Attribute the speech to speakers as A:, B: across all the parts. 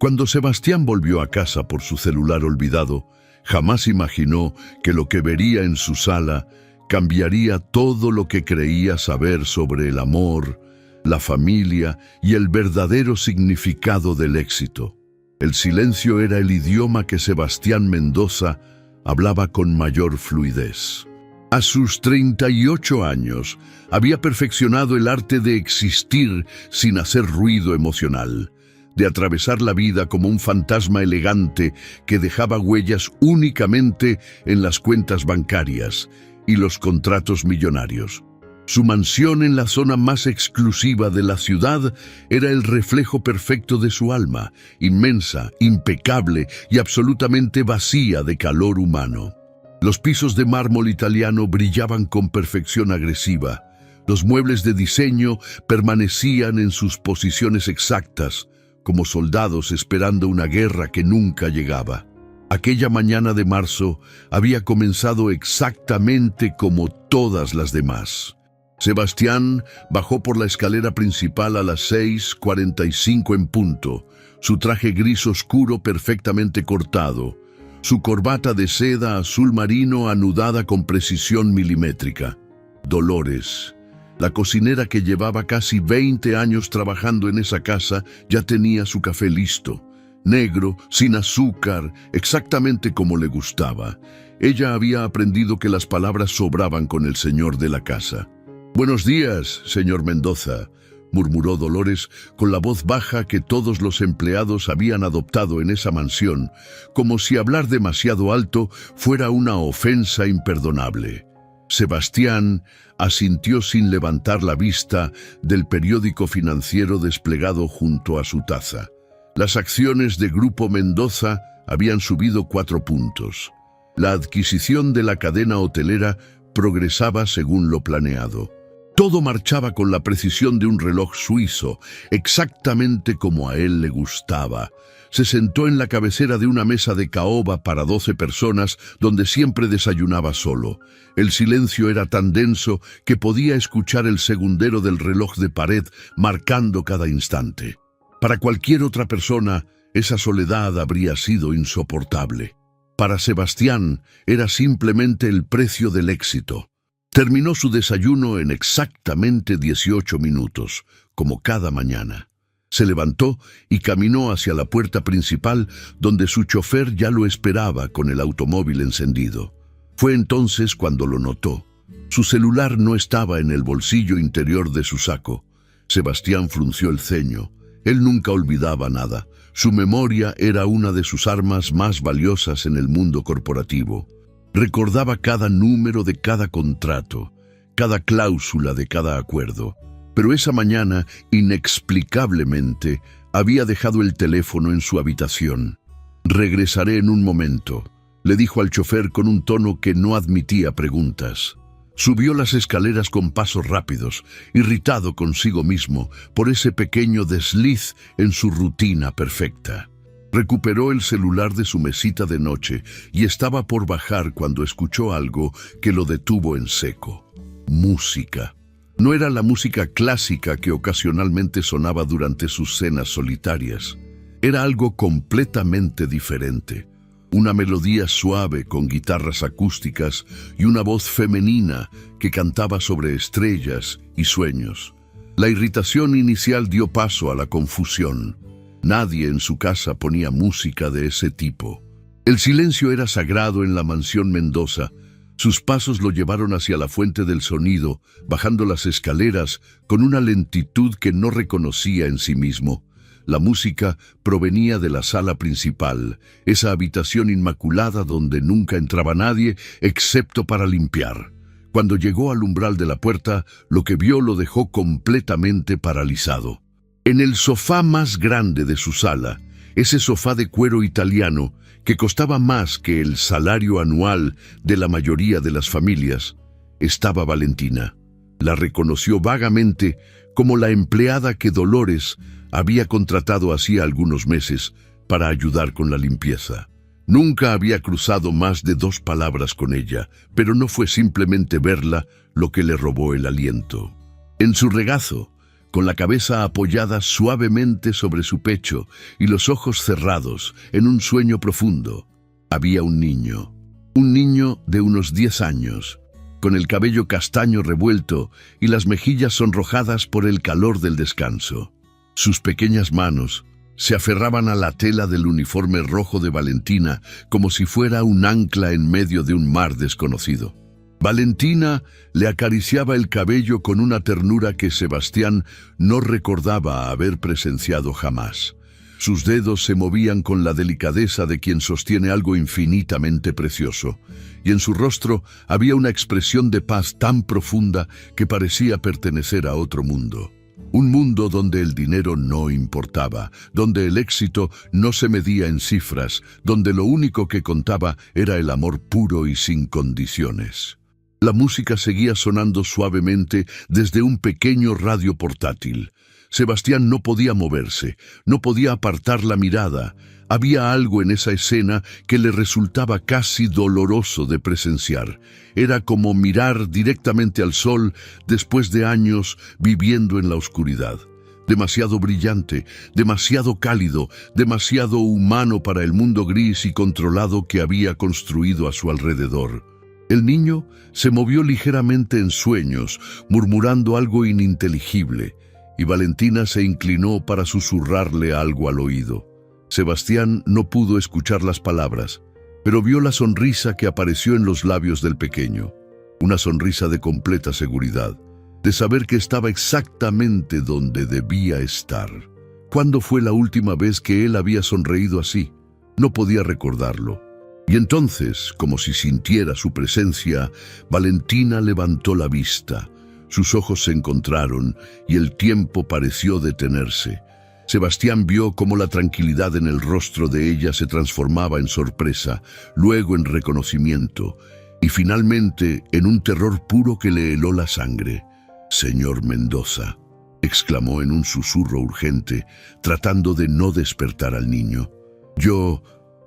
A: Cuando Sebastián volvió a casa por su celular olvidado, jamás imaginó que lo que vería en su sala cambiaría todo lo que creía saber sobre el amor, la familia y el verdadero significado del éxito. El silencio era el idioma que Sebastián Mendoza hablaba con mayor fluidez. A sus 38 años, había perfeccionado el arte de existir sin hacer ruido emocional, de atravesar la vida como un fantasma elegante que dejaba huellas únicamente en las cuentas bancarias y los contratos millonarios. Su mansión en la zona más exclusiva de la ciudad era el reflejo perfecto de su alma, inmensa, impecable y absolutamente vacía de calor humano. Los pisos de mármol italiano brillaban con perfección agresiva. Los muebles de diseño permanecían en sus posiciones exactas, como soldados esperando una guerra que nunca llegaba. Aquella mañana de marzo había comenzado exactamente como todas las demás. Sebastián bajó por la escalera principal a las 6:45 en punto, su traje gris oscuro perfectamente cortado, su corbata de seda azul marino anudada con precisión milimétrica. Dolores, la cocinera que llevaba casi 20 años trabajando en esa casa, ya tenía su café listo, negro, sin azúcar, exactamente como le gustaba. Ella había aprendido que las palabras sobraban con el señor de la casa. «Buenos días, señor Mendoza», murmuró Dolores con la voz baja que todos los empleados habían adoptado en esa mansión, como si hablar demasiado alto fuera una ofensa imperdonable. Sebastián asintió sin levantar la vista del periódico financiero desplegado junto a su taza. Las acciones de Grupo Mendoza habían subido 4 puntos. La adquisición de la cadena hotelera progresaba según lo planeado. Todo marchaba con la precisión de un reloj suizo, exactamente como a él le gustaba. Se sentó en la cabecera de una mesa de caoba para 12 personas, donde siempre desayunaba solo. El silencio era tan denso que podía escuchar el segundero del reloj de pared marcando cada instante. Para cualquier otra persona, esa soledad habría sido insoportable. Para Sebastián, era simplemente el precio del éxito. Terminó su desayuno en exactamente 18 minutos, como cada mañana. Se levantó y caminó hacia la puerta principal, donde su chofer ya lo esperaba con el automóvil encendido. Fue entonces cuando lo notó. Su celular no estaba en el bolsillo interior de su saco. Sebastián frunció el ceño. Él nunca olvidaba nada. Su memoria era una de sus armas más valiosas en el mundo corporativo. Recordaba cada número de cada contrato, cada cláusula de cada acuerdo. Pero esa mañana, inexplicablemente, había dejado el teléfono en su habitación. «Regresaré en un momento», le dijo al chofer con un tono que no admitía preguntas. Subió las escaleras con pasos rápidos, irritado consigo mismo por ese pequeño desliz en su rutina perfecta. Recuperó el celular de su mesita de noche y estaba por bajar cuando escuchó algo que lo detuvo en seco. Música. No era la música clásica que ocasionalmente sonaba durante sus cenas solitarias. Era algo completamente diferente. Una melodía suave con guitarras acústicas y una voz femenina que cantaba sobre estrellas y sueños. La irritación inicial dio paso a la confusión. Nadie en su casa ponía música de ese tipo. El silencio era sagrado en la mansión Mendoza. Sus pasos lo llevaron hacia la fuente del sonido, bajando las escaleras con una lentitud que no reconocía en sí mismo. La música provenía de la sala principal, esa habitación inmaculada donde nunca entraba nadie excepto para limpiar. Cuando llegó al umbral de la puerta, lo que vio lo dejó completamente paralizado. En el sofá más grande de su sala, ese sofá de cuero italiano que costaba más que el salario anual de la mayoría de las familias, estaba Valentina. La reconoció vagamente como la empleada que Dolores había contratado hacía algunos meses para ayudar con la limpieza. Nunca había cruzado más de 2 palabras con ella, pero no fue simplemente verla lo que le robó el aliento. En su regazo, con la cabeza apoyada suavemente sobre su pecho y los ojos cerrados en un sueño profundo. Había un niño de unos 10 años, con el cabello castaño revuelto y las mejillas sonrojadas por el calor del descanso. Sus pequeñas manos se aferraban a la tela del uniforme rojo de Valentina como si fuera un ancla en medio de un mar desconocido. Valentina le acariciaba el cabello con una ternura que Sebastián no recordaba haber presenciado jamás. Sus dedos se movían con la delicadeza de quien sostiene algo infinitamente precioso, y en su rostro había una expresión de paz tan profunda que parecía pertenecer a otro mundo. Un mundo donde el dinero no importaba, donde el éxito no se medía en cifras, donde lo único que contaba era el amor puro y sin condiciones. La música seguía sonando suavemente desde un pequeño radio portátil. Sebastián no podía moverse, no podía apartar la mirada. Había algo en esa escena que le resultaba casi doloroso de presenciar. Era como mirar directamente al sol después de años viviendo en la oscuridad. Demasiado brillante, demasiado cálido, demasiado humano para el mundo gris y controlado que había construido a su alrededor. El niño se movió ligeramente en sueños, murmurando algo ininteligible, y Valentina se inclinó para susurrarle algo al oído. Sebastián no pudo escuchar las palabras, pero vio la sonrisa que apareció en los labios del pequeño. Una sonrisa de completa seguridad, de saber que estaba exactamente donde debía estar. ¿Cuándo fue la última vez que él había sonreído así? No podía recordarlo. Y entonces, como si sintiera su presencia, Valentina levantó la vista. Sus ojos se encontraron y el tiempo pareció detenerse. Sebastián vio cómo la tranquilidad en el rostro de ella se transformaba en sorpresa, luego en reconocimiento y finalmente en un terror puro que le heló la sangre. «Señor Mendoza», exclamó en un susurro urgente, tratando de no despertar al niño.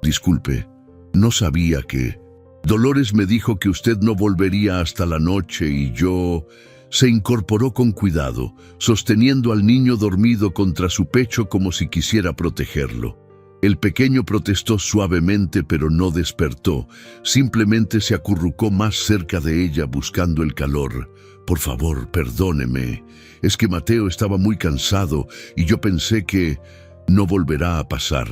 A: Disculpe, no sabía que... Dolores me dijo que usted no volvería hasta la noche y yo... Se incorporó con cuidado, sosteniendo al niño dormido contra su pecho como si quisiera protegerlo. El pequeño protestó suavemente, pero no despertó. Simplemente se acurrucó más cerca de ella buscando el calor. «Por favor, perdóneme. Es que Mateo estaba muy cansado y yo pensé que no volverá a pasar.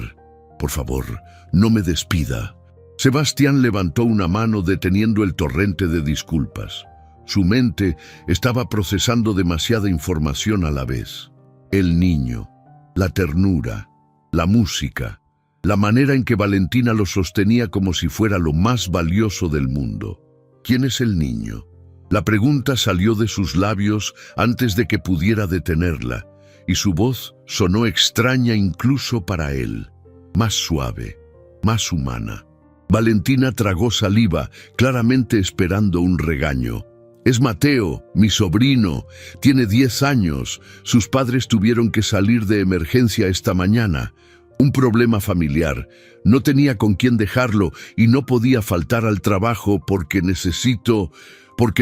A: Por favor, no me despida». Sebastián levantó una mano deteniendo el torrente de disculpas. Su mente estaba procesando demasiada información a la vez. El niño, la ternura, la música, la manera en que Valentina lo sostenía como si fuera lo más valioso del mundo. ¿Quién es el niño? La pregunta salió de sus labios antes de que pudiera detenerla, y su voz sonó extraña incluso para él, más suave, más humana. Valentina tragó saliva, claramente esperando un regaño. «Es Mateo, mi sobrino. Tiene 10 años. Sus padres tuvieron que salir de emergencia esta mañana. Un problema familiar. No tenía con quién dejarlo y no podía faltar al trabajo porque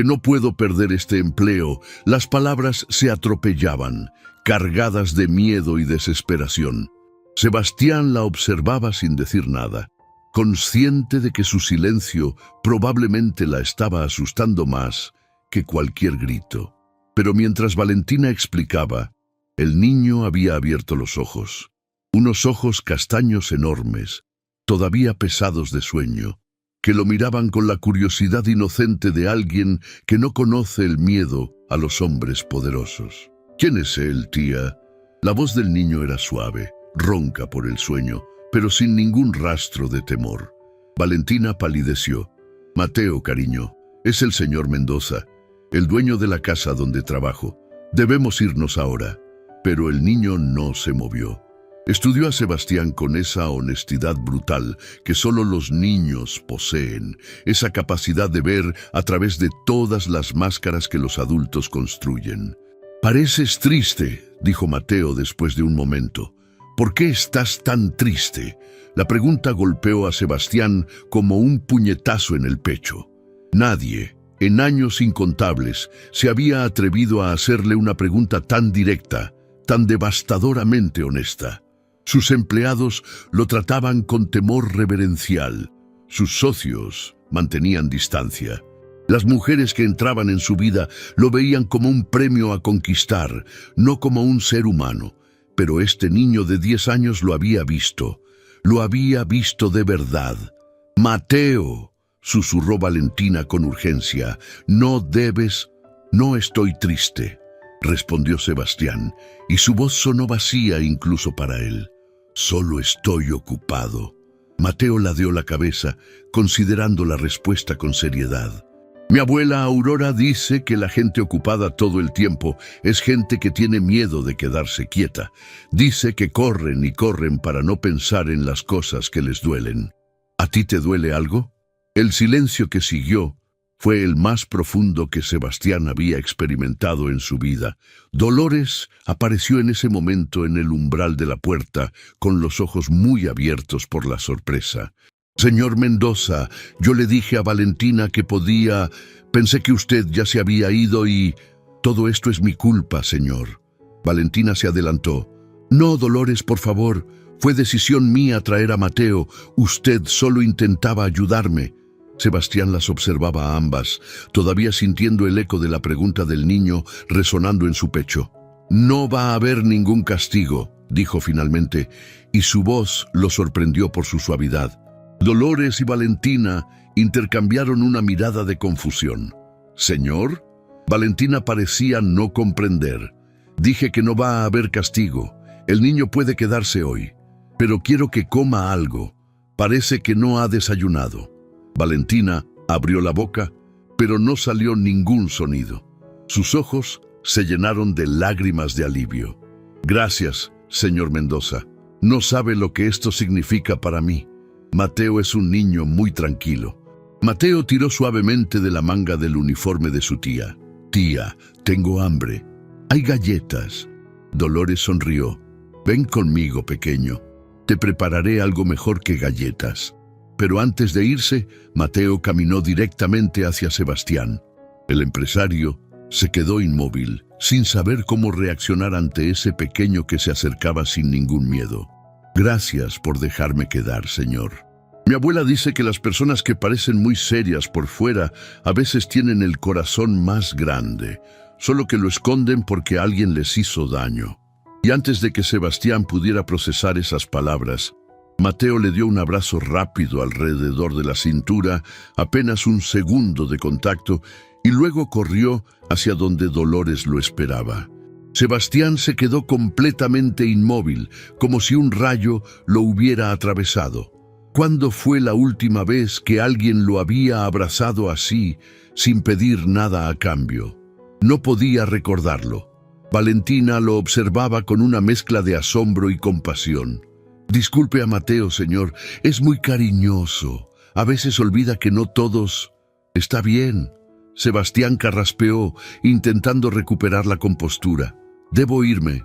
A: no puedo perder este empleo». Las palabras se atropellaban, cargadas de miedo y desesperación. Sebastián la observaba sin decir nada, consciente de que su silencio probablemente la estaba asustando más que cualquier grito. Pero mientras Valentina explicaba, el niño había abierto los ojos. Unos ojos castaños enormes, todavía pesados de sueño, que lo miraban con la curiosidad inocente de alguien que no conoce el miedo a los hombres poderosos. «¿Quién es él, tía?». La voz del niño era suave, ronca por el sueño, pero sin ningún rastro de temor. Valentina palideció. «Mateo, cariño, es el señor Mendoza, el dueño de la casa donde trabajo. Debemos irnos ahora». Pero el niño no se movió. Estudió a Sebastián con esa honestidad brutal que solo los niños poseen, esa capacidad de ver a través de todas las máscaras que los adultos construyen. «Pareces triste», dijo Mateo después de un momento. «¿Por qué estás tan triste?». La pregunta golpeó a Sebastián como un puñetazo en el pecho. Nadie, En años incontables se había atrevido a hacerle una pregunta tan directa, tan devastadoramente honesta. Sus empleados lo trataban con temor reverencial. Sus socios mantenían distancia. Las mujeres que entraban en su vida lo veían como un premio a conquistar, no como un ser humano. Pero este niño de 10 años lo había visto de verdad. «Mateo», susurró Valentina con urgencia, «no debes...». «No estoy triste», respondió Sebastián, y su voz sonó vacía incluso para él. «Solo estoy ocupado». Mateo ladeó la cabeza, considerando la respuesta con seriedad. «Mi abuela Aurora dice que la gente ocupada todo el tiempo es gente que tiene miedo de quedarse quieta. Dice que corren y corren para no pensar en las cosas que les duelen. ¿A ti te duele algo?». El silencio que siguió fue el más profundo que Sebastián había experimentado en su vida. Dolores apareció en ese momento en el umbral de la puerta, con los ojos muy abiertos por la sorpresa. «Señor Mendoza, yo le dije a Valentina que podía... Pensé que usted ya se había ido y... Todo esto es mi culpa, señor». Valentina se adelantó. «No, Dolores, por favor. Fue decisión mía traer a Mateo. Usted solo intentaba ayudarme». Sebastián las observaba a ambas, todavía sintiendo el eco de la pregunta del niño resonando en su pecho. «No va a haber ningún castigo», dijo finalmente, y su voz lo sorprendió por su suavidad. Dolores y Valentina intercambiaron una mirada de confusión. «¿Señor?». Valentina parecía no comprender. «Dije que no va a haber castigo. El niño puede quedarse hoy. Pero quiero que coma algo. Parece que no ha desayunado». Valentina abrió la boca, pero no salió ningún sonido. Sus ojos se llenaron de lágrimas de alivio. «Gracias, señor Mendoza. No sabe lo que esto significa para mí. Mateo es un niño muy tranquilo». Mateo tiró suavemente de la manga del uniforme de su tía. «Tía, tengo hambre. Hay galletas». Dolores sonrió. «Ven conmigo, pequeño. Te prepararé algo mejor que galletas». Pero antes de irse, Mateo caminó directamente hacia Sebastián. El empresario se quedó inmóvil, sin saber cómo reaccionar ante ese pequeño que se acercaba sin ningún miedo. «Gracias por dejarme quedar, señor. Mi abuela dice que las personas que parecen muy serias por fuera a veces tienen el corazón más grande, solo que lo esconden porque alguien les hizo daño». Y antes de que Sebastián pudiera procesar esas palabras, Mateo le dio un abrazo rápido alrededor de la cintura, apenas un segundo de contacto, y luego corrió hacia donde Dolores lo esperaba. Sebastián se quedó completamente inmóvil, como si un rayo lo hubiera atravesado. ¿Cuándo fue la última vez que alguien lo había abrazado así, sin pedir nada a cambio? No podía recordarlo. Valentina lo observaba con una mezcla de asombro y compasión. «Disculpe a Mateo, señor. Es muy cariñoso. A veces olvida que no todos...». «Está bien». Sebastián carraspeó, intentando recuperar la compostura. «Debo irme.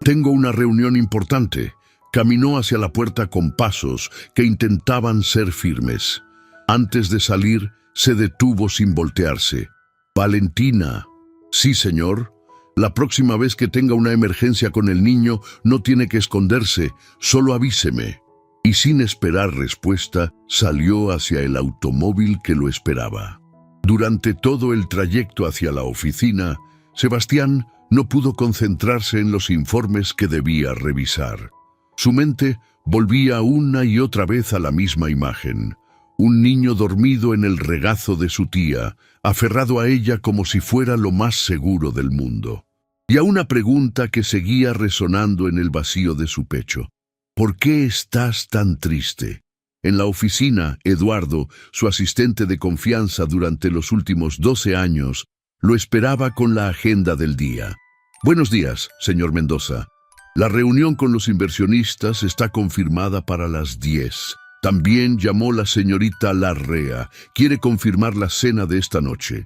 A: Tengo una reunión importante». Caminó hacia la puerta con pasos que intentaban ser firmes. Antes de salir, se detuvo sin voltearse. «Valentina». «Sí, señor». «La próxima vez que tenga una emergencia con el niño, no tiene que esconderse, solo avíseme». Y sin esperar respuesta, salió hacia el automóvil que lo esperaba. Durante todo el trayecto hacia la oficina, Sebastián no pudo concentrarse en los informes que debía revisar. Su mente volvía una y otra vez a la misma imagen. Un niño dormido en el regazo de su tía, aferrado a ella como si fuera lo más seguro del mundo. Y a una pregunta que seguía resonando en el vacío de su pecho. «¿Por qué estás tan triste?». En la oficina, Eduardo, su asistente de confianza durante los últimos 12 años, lo esperaba con la agenda del día. «Buenos días, señor Mendoza. La reunión con los inversionistas está confirmada para las 10. También llamó la señorita Larrea. Quiere confirmar la cena de esta noche».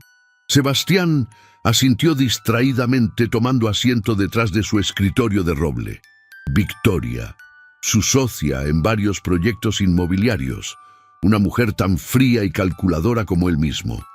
A: Sebastián asintió distraídamente tomando asiento detrás de su escritorio de roble. Victoria, su socia en varios proyectos inmobiliarios, una mujer tan fría y calculadora como él mismo.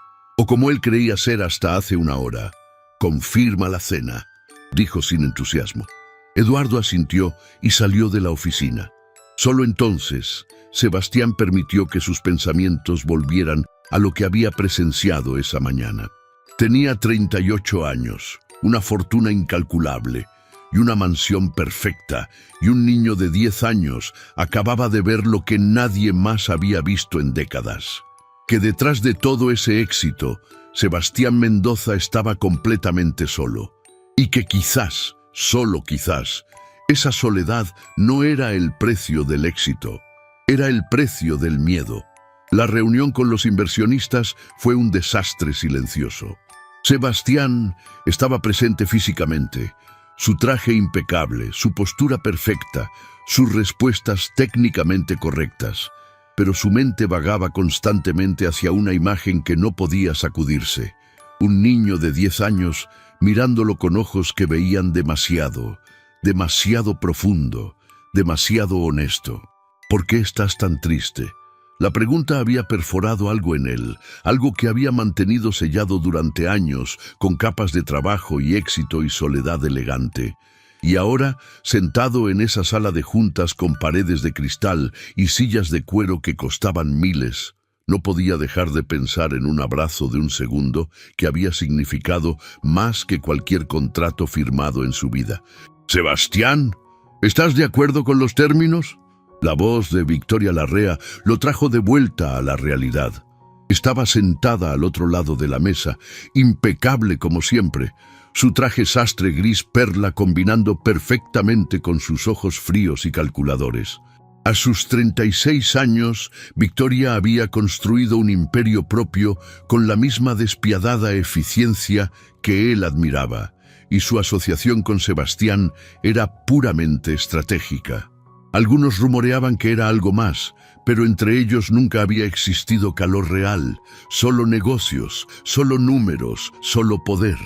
A: O como él creía ser hasta hace una hora. Confirma la cena, dijo sin entusiasmo. Eduardo asintió y salió de la oficina. Solo entonces, Sebastián permitió que sus pensamientos volvieran a lo que había presenciado esa mañana. Tenía 38 años, una fortuna incalculable y una mansión perfecta, y un niño de 10 años acababa de ver lo que nadie más había visto en décadas. Que detrás de todo ese éxito, Sebastián Mendoza estaba completamente solo, y que quizás, solo quizás, esa soledad no era el precio del éxito, era el precio del miedo. La reunión con los inversionistas fue un desastre silencioso. Sebastián estaba presente físicamente, su traje impecable, su postura perfecta, sus respuestas técnicamente correctas, pero su mente vagaba constantemente hacia una imagen que no podía sacudirse. Un niño de 10 años mirándolo con ojos que veían demasiado, demasiado profundo, demasiado honesto. ¿Por qué estás tan triste? La pregunta había perforado algo en él, algo que había mantenido sellado durante años con capas de trabajo y éxito y soledad elegante. Y ahora, sentado en esa sala de juntas con paredes de cristal y sillas de cuero que costaban miles, no podía dejar de pensar en un abrazo de un segundo que había significado más que cualquier contrato firmado en su vida. «Sebastián, ¿estás de acuerdo con los términos?». La voz de Victoria Larrea lo trajo de vuelta a la realidad. Estaba sentada al otro lado de la mesa, impecable como siempre, su traje sastre gris perla combinando perfectamente con sus ojos fríos y calculadores. A sus 36 años, Victoria había construido un imperio propio con la misma despiadada eficiencia que él admiraba, y su asociación con Sebastián era puramente estratégica. Algunos rumoreaban que era algo más, pero entre ellos nunca había existido calor real, solo negocios, solo números, solo poder.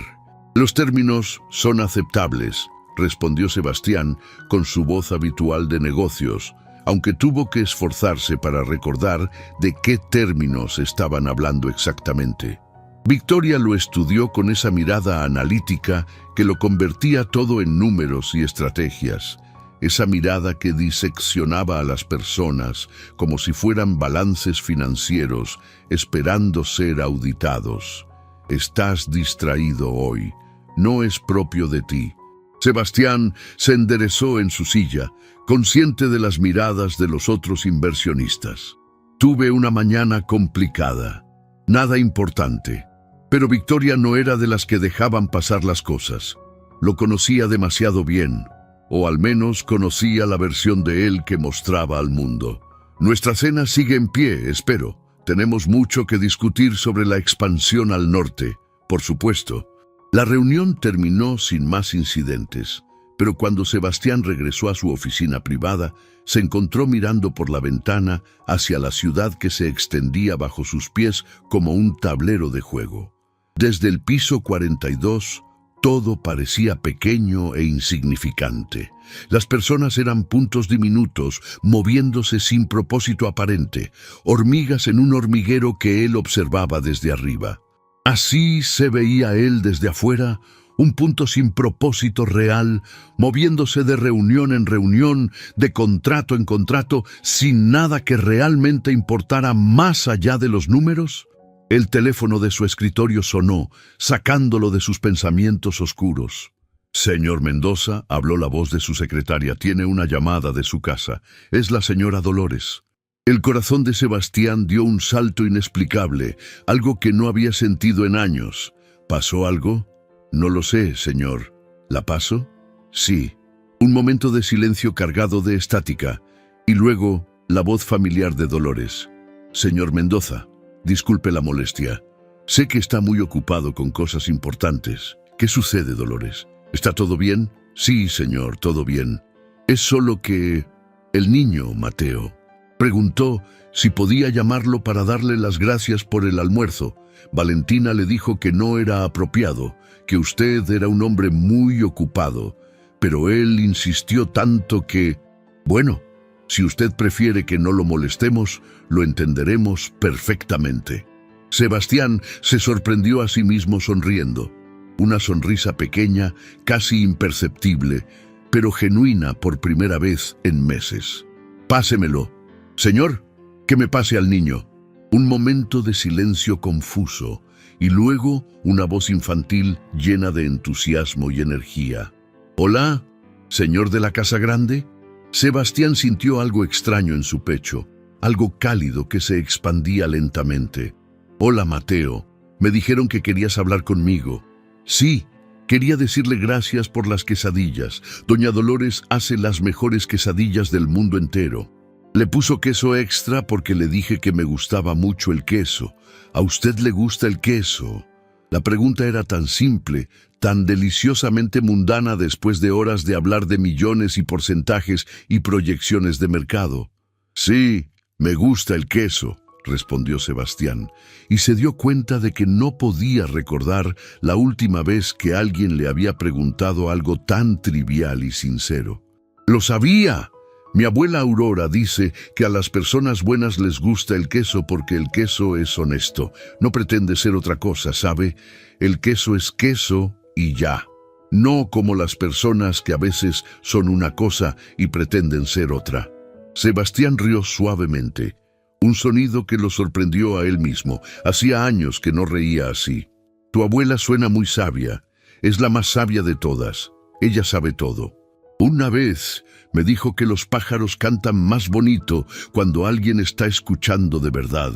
A: «Los términos son aceptables», respondió Sebastián con su voz habitual de negocios, aunque tuvo que esforzarse para recordar de qué términos estaban hablando exactamente. Victoria lo estudió con esa mirada analítica que lo convertía todo en números y estrategias. Esa mirada que diseccionaba a las personas como si fueran balances financieros esperando ser auditados. «Estás distraído hoy. No es propio de ti». Sebastián se enderezó en su silla, consciente de las miradas de los otros inversionistas. «Tuve una mañana complicada. Nada importante». Pero Victoria no era de las que dejaban pasar las cosas. Lo conocía demasiado bien. O al menos conocía la versión de él que mostraba al mundo. «Nuestra cena sigue en pie, espero. Tenemos mucho que discutir sobre la expansión al norte, por supuesto». La reunión terminó sin más incidentes, pero cuando Sebastián regresó a su oficina privada, se encontró mirando por la ventana hacia la ciudad que se extendía bajo sus pies como un tablero de juego. Desde el piso 42, todo parecía pequeño e insignificante. Las personas eran puntos diminutos, moviéndose sin propósito aparente, hormigas en un hormiguero que él observaba desde arriba. Así se veía él desde afuera, un punto sin propósito real, moviéndose de reunión en reunión, de contrato en contrato, sin nada que realmente importara más allá de los números. El teléfono de su escritorio sonó, sacándolo de sus pensamientos oscuros. «Señor Mendoza», habló la voz de su secretaria, «tiene una llamada de su casa. Es la señora Dolores». El corazón de Sebastián dio un salto inexplicable, algo que no había sentido en años. «¿Pasó algo?» «No lo sé, señor». «¿La paso?» «Sí». Un momento de silencio cargado de estática, y luego la voz familiar de Dolores. «Señor Mendoza, disculpe la molestia. Sé que está muy ocupado con cosas importantes. ¿Qué sucede, Dolores? ¿Está todo bien?» «Sí, señor, todo bien. Es solo que el niño, Mateo, preguntó si podía llamarlo para darle las gracias por el almuerzo. Valentina le dijo que no era apropiado, que usted era un hombre muy ocupado, pero él insistió tanto que... Bueno, si usted prefiere que no lo molestemos, lo entenderemos perfectamente». Sebastián se sorprendió a sí mismo sonriendo. Una sonrisa pequeña, casi imperceptible, pero genuina por primera vez en meses. «Pásemelo. Señor, que me pase al niño». Un momento de silencio confuso y luego una voz infantil llena de entusiasmo y energía. «Hola, señor de la casa grande». Sebastián sintió algo extraño en su pecho, algo cálido que se expandía lentamente. «Hola, Mateo. Me dijeron que querías hablar conmigo». «Sí, quería decirle gracias por las quesadillas. Doña Dolores hace las mejores quesadillas del mundo entero. Le puso queso extra porque le dije que me gustaba mucho el queso. ¿A usted le gusta el queso?». La pregunta era tan simple, tan deliciosamente mundana después de horas de hablar de millones y porcentajes y proyecciones de mercado. «Sí, me gusta el queso», respondió Sebastián, y se dio cuenta de que no podía recordar la última vez que alguien le había preguntado algo tan trivial y sincero. «¡Lo sabía! Mi abuela Aurora dice que a las personas buenas les gusta el queso porque el queso es honesto. No pretende ser otra cosa, ¿sabe? El queso es queso y ya. No como las personas que a veces son una cosa y pretenden ser otra». Sebastián rió suavemente. Un sonido que lo sorprendió a él mismo. Hacía años que no reía así. «Tu abuela suena muy sabia. Es la más sabia de todas. Ella sabe todo. Una vez me dijo que los pájaros cantan más bonito cuando alguien está escuchando de verdad.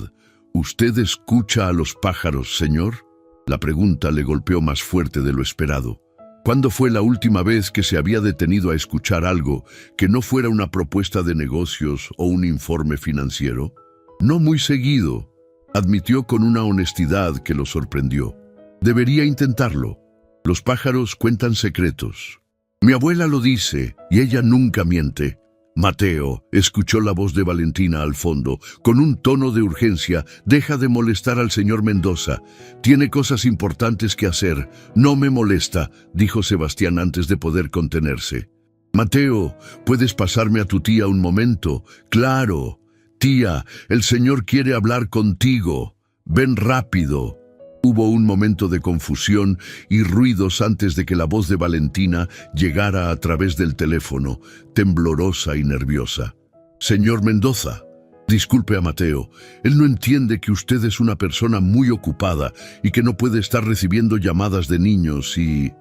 A: ¿Usted escucha a los pájaros, señor?». La pregunta le golpeó más fuerte de lo esperado. ¿Cuándo fue la última vez que se había detenido a escuchar algo que no fuera una propuesta de negocios o un informe financiero? «No muy seguido», admitió con una honestidad que lo sorprendió. «Debería intentarlo. Los pájaros cuentan secretos. Mi abuela lo dice y ella nunca miente». «Mateo», escuchó la voz de Valentina al fondo, con un tono de urgencia. «Deja de molestar al señor Mendoza. Tiene cosas importantes que hacer». «No me molesta», dijo Sebastián antes de poder contenerse. «Mateo, ¿puedes pasarme a tu tía un momento?». «Claro». «Tía, el señor quiere hablar contigo. Ven rápido». Hubo un momento de confusión y ruidos antes de que la voz de Valentina llegara a través del teléfono, temblorosa y nerviosa. «Señor Mendoza, disculpe a Mateo. Él no entiende que usted es una persona muy ocupada y que no puede estar recibiendo llamadas de niños y...».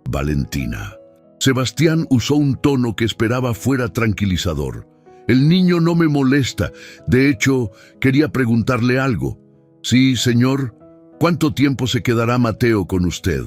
A: «Valentina». Sebastián usó un tono que esperaba fuera tranquilizador. «El niño no me molesta. De hecho, quería preguntarle algo». «Sí, señor. ¿Cuánto tiempo se quedará Mateo con usted?».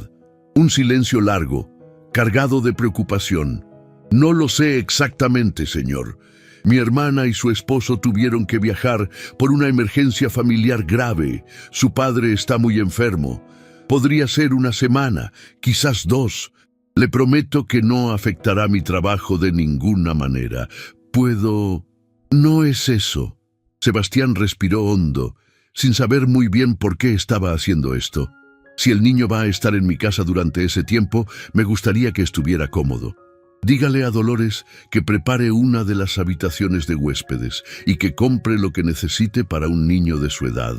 A: Un silencio largo, cargado de preocupación. «No lo sé exactamente, señor. Mi hermana y su esposo tuvieron que viajar por una emergencia familiar grave. Su padre está muy enfermo. Podría ser una semana, quizás 2. Le prometo que no afectará mi trabajo de ninguna manera. Puedo...». «No es eso». Sebastián respiró hondo, sin saber muy bien por qué estaba haciendo esto. «Si el niño va a estar en mi casa durante ese tiempo, me gustaría que estuviera cómodo. Dígale a Dolores que prepare una de las habitaciones de huéspedes y que compre lo que necesite para un niño de su edad,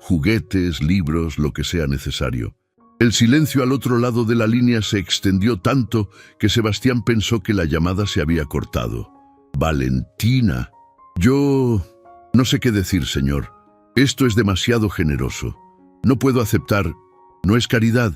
A: juguetes, libros, lo que sea necesario». El silencio al otro lado de la línea se extendió tanto que Sebastián pensó que la llamada se había cortado. «Valentina». «Yo... no sé qué decir, señor. Esto es demasiado generoso. No puedo aceptar. No es caridad»,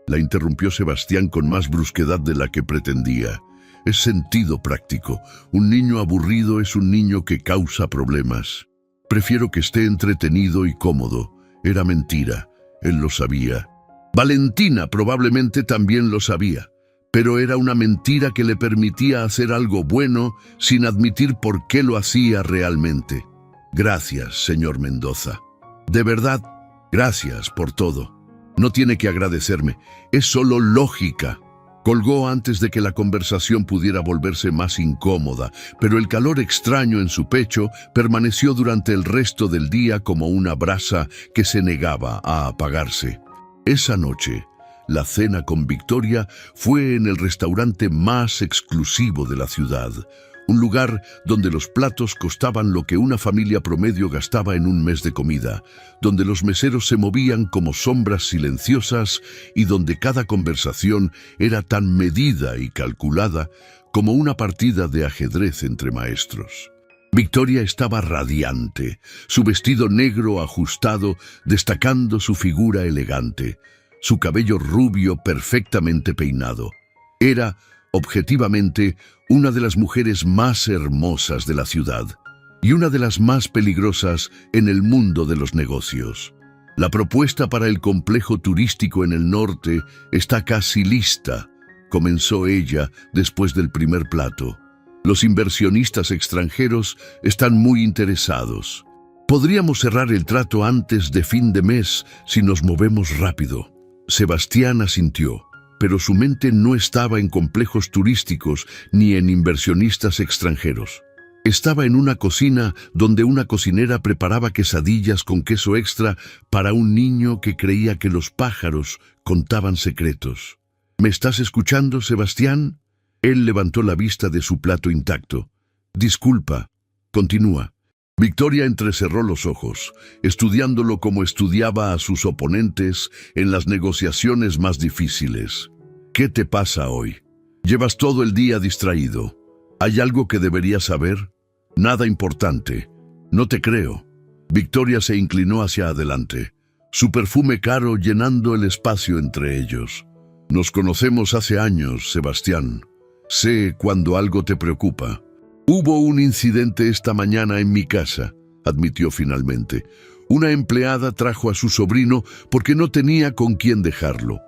A: la interrumpió Sebastián con más brusquedad de la que pretendía. «Es sentido práctico. Un niño aburrido es un niño que causa problemas. Prefiero que esté entretenido y cómodo». Era mentira. Él lo sabía. Valentina probablemente también lo sabía. Pero era una mentira que le permitía hacer algo bueno sin admitir por qué lo hacía realmente. «Gracias, señor Mendoza. De verdad, gracias por todo. No tiene que agradecerme. Es solo lógica». Colgó antes de que la conversación pudiera volverse más incómoda, pero el calor extraño en su pecho permaneció durante el resto del día como una brasa que se negaba a apagarse. Esa noche, la cena con Victoria fue en el restaurante más exclusivo de la ciudad, Un lugar donde los platos costaban lo que una familia promedio gastaba en un mes de comida, donde los meseros se movían como sombras silenciosas y donde cada conversación era tan medida y calculada como una partida de ajedrez entre maestros. Victoria estaba radiante, su vestido negro ajustado destacando su figura elegante, su cabello rubio perfectamente peinado. Era, objetivamente, una de las mujeres más hermosas de la ciudad y una de las más peligrosas en el mundo de los negocios. La propuesta para el complejo turístico en el norte está casi lista, comenzó ella después del primer plato. Los inversionistas extranjeros están muy interesados. Podríamos cerrar el trato antes de fin de mes si nos movemos rápido. Sebastián asintió, pero su mente no estaba en complejos turísticos ni en inversionistas extranjeros. Estaba en una cocina donde una cocinera preparaba quesadillas con queso extra para un niño que creía que los pájaros contaban secretos. ¿Me estás escuchando, Sebastián? Él levantó la vista de su plato intacto. Disculpa. Continúa. Victoria entrecerró los ojos, estudiándolo como estudiaba a sus oponentes en las negociaciones más difíciles. ¿Qué te pasa hoy? Llevas todo el día distraído. ¿Hay algo que deberías saber? Nada importante. No te creo. Victoria se inclinó hacia adelante, su perfume caro llenando el espacio entre ellos. Nos conocemos hace años, Sebastián. Sé cuando algo te preocupa. Hubo un incidente esta mañana en mi casa, admitió finalmente. Una empleada trajo a su sobrino porque no tenía con quién dejarlo.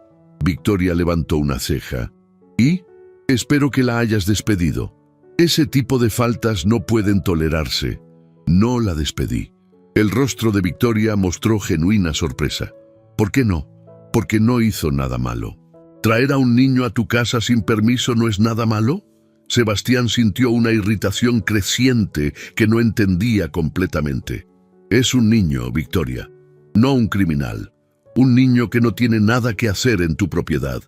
A: Victoria levantó una ceja. ¿Y? Espero que la hayas despedido. Ese tipo de faltas no pueden tolerarse. No la despedí. El rostro de Victoria mostró genuina sorpresa. ¿Por qué no? Porque no hizo nada malo. ¿Traer a un niño a tu casa sin permiso no es nada malo? Sebastián sintió una irritación creciente que no entendía completamente. Es un niño, Victoria, no un criminal. Un niño que no tiene nada que hacer en tu propiedad.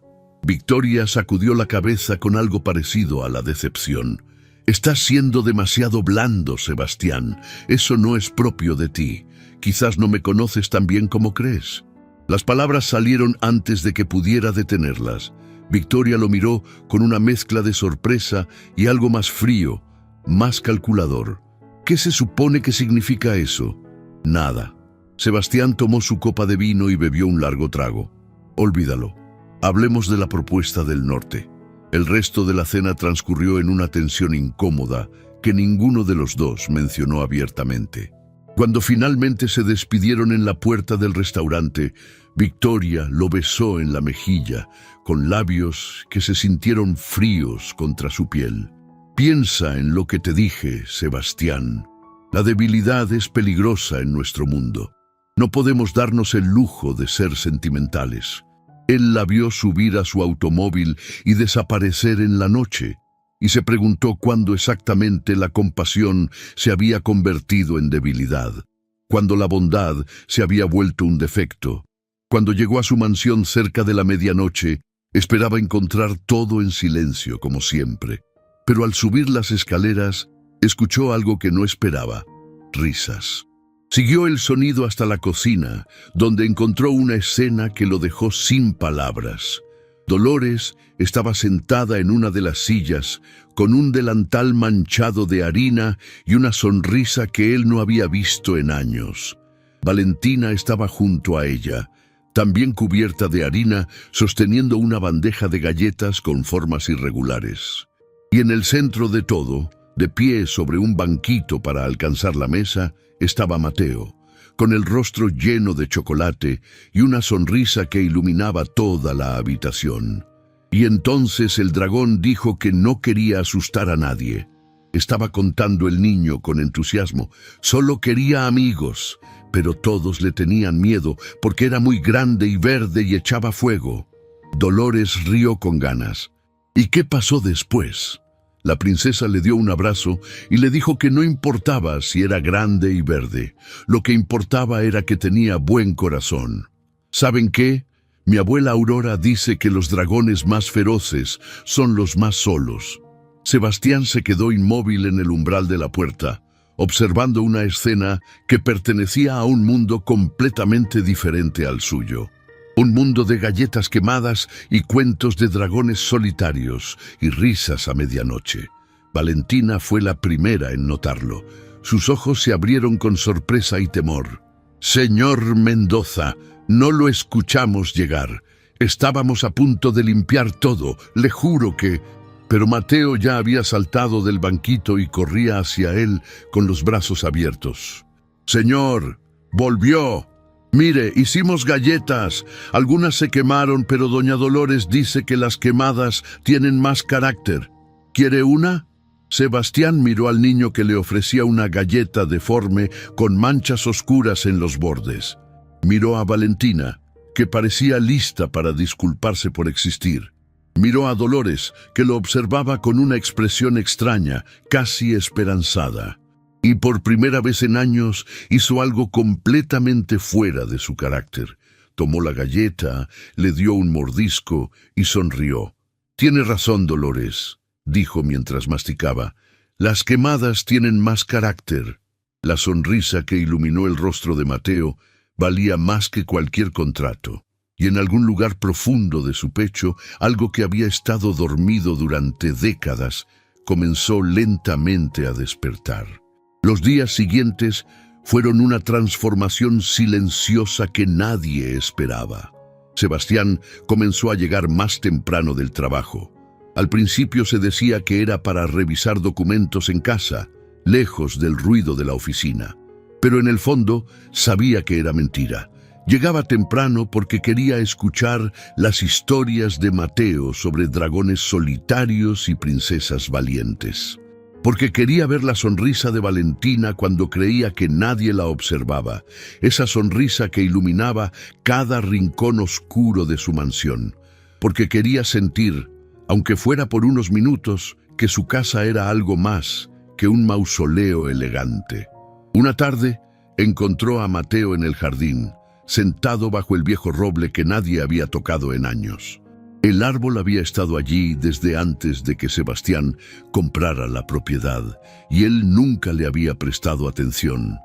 A: Victoria sacudió la cabeza con algo parecido a la decepción. Estás siendo demasiado blando, Sebastián. Eso no es propio de ti. Quizás no me conoces tan bien como crees. Las palabras salieron antes de que pudiera detenerlas. Victoria lo miró con una mezcla de sorpresa y algo más frío, más calculador. ¿Qué se supone que significa eso? Nada. Sebastián tomó su copa de vino y bebió un largo trago. Olvídalo. Hablemos de la propuesta del norte. El resto de la cena transcurrió en una tensión incómoda que ninguno de los dos mencionó abiertamente. Cuando finalmente se despidieron en la puerta del restaurante, Victoria lo besó en la mejilla, con labios que se sintieron fríos contra su piel. Piensa en lo que te dije, Sebastián. La debilidad es peligrosa en nuestro mundo. No podemos darnos el lujo de ser sentimentales. Él la vio subir a su automóvil y desaparecer en la noche, y se preguntó cuándo exactamente la compasión se había convertido en debilidad, cuando la bondad se había vuelto un defecto. Cuando llegó a su mansión cerca de la medianoche, esperaba encontrar todo en silencio como siempre, pero al subir las escaleras, escuchó algo que no esperaba: risas. Siguió el sonido hasta la cocina, donde encontró una escena que lo dejó sin palabras. Dolores estaba sentada en una de las sillas, con un delantal manchado de harina y una sonrisa que él no había visto en años. Valentina estaba junto a ella, también cubierta de harina, sosteniendo una bandeja de galletas con formas irregulares. Y en el centro de todo, de pie sobre un banquito para alcanzar la mesa, estaba Mateo, con el rostro lleno de chocolate y una sonrisa que iluminaba toda la habitación. Y entonces el dragón dijo que no quería asustar a nadie. Estaba contando el niño con entusiasmo. Solo quería amigos, pero todos le tenían miedo porque era muy grande y verde y echaba fuego. Dolores rió con ganas. ¿Y qué pasó después? La princesa le dio un abrazo y le dijo que no importaba si era grande y verde. Lo que importaba era que tenía buen corazón. ¿Saben qué? Mi abuela Aurora dice que los dragones más feroces son los más solos. Sebastián se quedó inmóvil en el umbral de la puerta, observando una escena que pertenecía a un mundo completamente diferente al suyo. Un mundo de galletas quemadas y cuentos de dragones solitarios y risas a medianoche. Valentina fue la primera en notarlo. Sus ojos se abrieron con sorpresa y temor. «Señor Mendoza, no lo escuchamos llegar. Estábamos a punto de limpiar todo, le juro que...» Pero Mateo ya había saltado del banquito y corría hacia él con los brazos abiertos. «Señor, volvió. Mire, hicimos galletas. Algunas se quemaron, pero doña Dolores dice que las quemadas tienen más carácter. ¿Quiere una?» Sebastián miró al niño que le ofrecía una galleta deforme con manchas oscuras en los bordes. Miró a Valentina, que parecía lista para disculparse por existir. Miró a Dolores, que lo observaba con una expresión extraña, casi esperanzada. Y por primera vez en años hizo algo completamente fuera de su carácter. Tomó la galleta, le dio un mordisco y sonrió. «Tiene razón, Dolores», dijo mientras masticaba. «Las quemadas tienen más carácter». La sonrisa que iluminó el rostro de Mateo valía más que cualquier contrato. Y en algún lugar profundo de su pecho, algo que había estado dormido durante décadas, comenzó lentamente a despertar. Los días siguientes fueron una transformación silenciosa que nadie esperaba. Sebastián comenzó a llegar más temprano del trabajo. Al principio se decía que era para revisar documentos en casa, lejos del ruido de la oficina. Pero en el fondo sabía que era mentira. Llegaba temprano porque quería escuchar las historias de Mateo sobre dragones solitarios y princesas valientes. Porque quería ver la sonrisa de Valentina cuando creía que nadie la observaba, esa sonrisa que iluminaba cada rincón oscuro de su mansión. Porque quería sentir, aunque fuera por unos minutos, que su casa era algo más que un mausoleo elegante. Una tarde encontró a Mateo en el jardín, sentado bajo el viejo roble que nadie había tocado en años. El árbol había estado allí desde antes de que Sebastián comprara la propiedad, y él nunca le había prestado atención.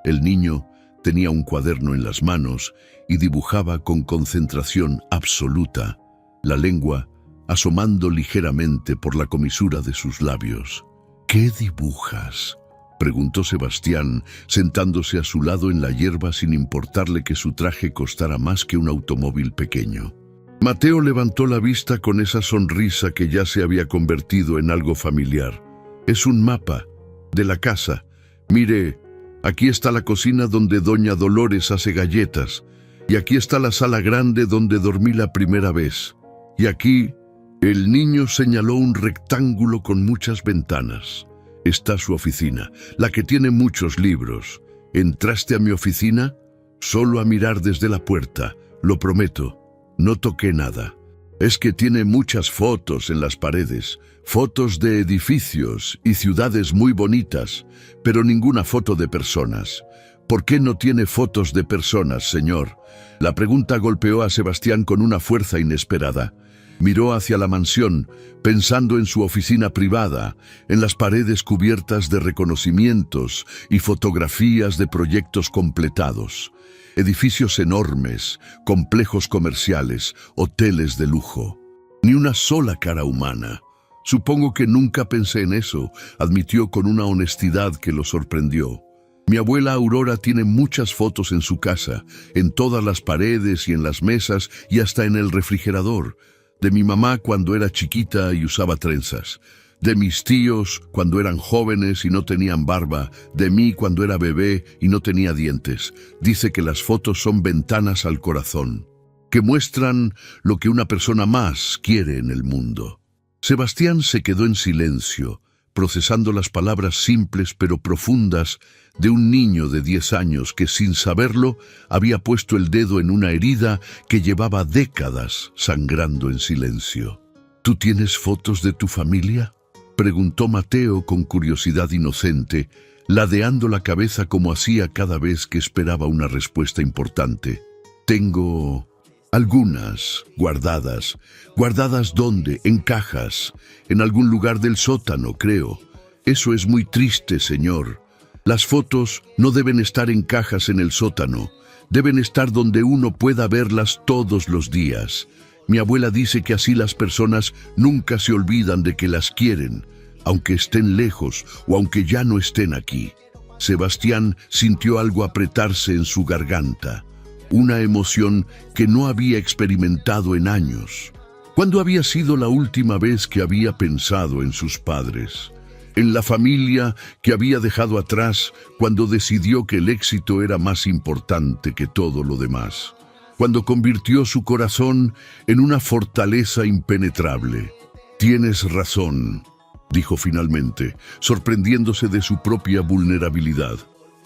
A: El niño tenía un cuaderno en las manos y dibujaba con concentración absoluta, la lengua asomando ligeramente por la comisura de sus labios. «¿Qué dibujas?», preguntó Sebastián, sentándose a su lado en la hierba sin importarle que su traje costara más que un automóvil pequeño. Mateo levantó la vista con esa sonrisa que ya se había convertido en algo familiar. «Es un mapa de la casa. Mire, aquí está la cocina donde doña Dolores hace galletas, y aquí está la sala grande donde dormí la primera vez. Y aquí...» El niño señaló un rectángulo con muchas ventanas. «Está su oficina, la que tiene muchos libros. ¿Entraste a mi oficina?» «Solo a mirar desde la puerta, lo prometo. No toqué nada. Es que tiene muchas fotos en las paredes, fotos de edificios y ciudades muy bonitas, pero ninguna foto de personas. ¿Por qué no tiene fotos de personas, señor?». La pregunta golpeó a Sebastián con una fuerza inesperada. Miró hacia la mansión, pensando en su oficina privada, en las paredes cubiertas de reconocimientos y fotografías de proyectos completados. Edificios enormes, complejos comerciales, hoteles de lujo. Ni una sola cara humana. «Supongo que nunca pensé en eso», admitió con una honestidad que lo sorprendió. «Mi abuela Aurora tiene muchas fotos en su casa, en todas las paredes y en las mesas y hasta en el refrigerador. De mi mamá cuando era chiquita y usaba trenzas. De mis tíos cuando eran jóvenes y no tenían barba. De mí cuando era bebé y no tenía dientes. Dice que las fotos son ventanas al corazón, que muestran lo que una persona más quiere en el mundo». Sebastián se quedó en silencio, procesando las palabras simples pero profundas de un niño de 10 años que, sin saberlo, había puesto el dedo en una herida que llevaba décadas sangrando en silencio. «¿Tú tienes fotos de tu familia?», preguntó Mateo con curiosidad inocente, ladeando la cabeza como hacía cada vez que esperaba una respuesta importante. «Tengo Algunas, guardadas. ¿Guardadas dónde? En cajas, en algún lugar del sótano, creo. Eso es muy triste, señor. Las fotos no deben estar en cajas en el sótano. Deben estar donde uno pueda verlas todos los días. Mi abuela dice que así las personas nunca se olvidan de que las quieren, aunque estén lejos o aunque ya no estén aquí. Sebastián sintió algo apretarse en su garganta, una emoción que no había experimentado en años. ¿Cuándo había sido la última vez que había pensado en sus padres? En la familia que había dejado atrás cuando decidió que el éxito era más importante que todo lo demás. Cuando convirtió su corazón en una fortaleza impenetrable. «Tienes razón», dijo finalmente, sorprendiéndose de su propia vulnerabilidad.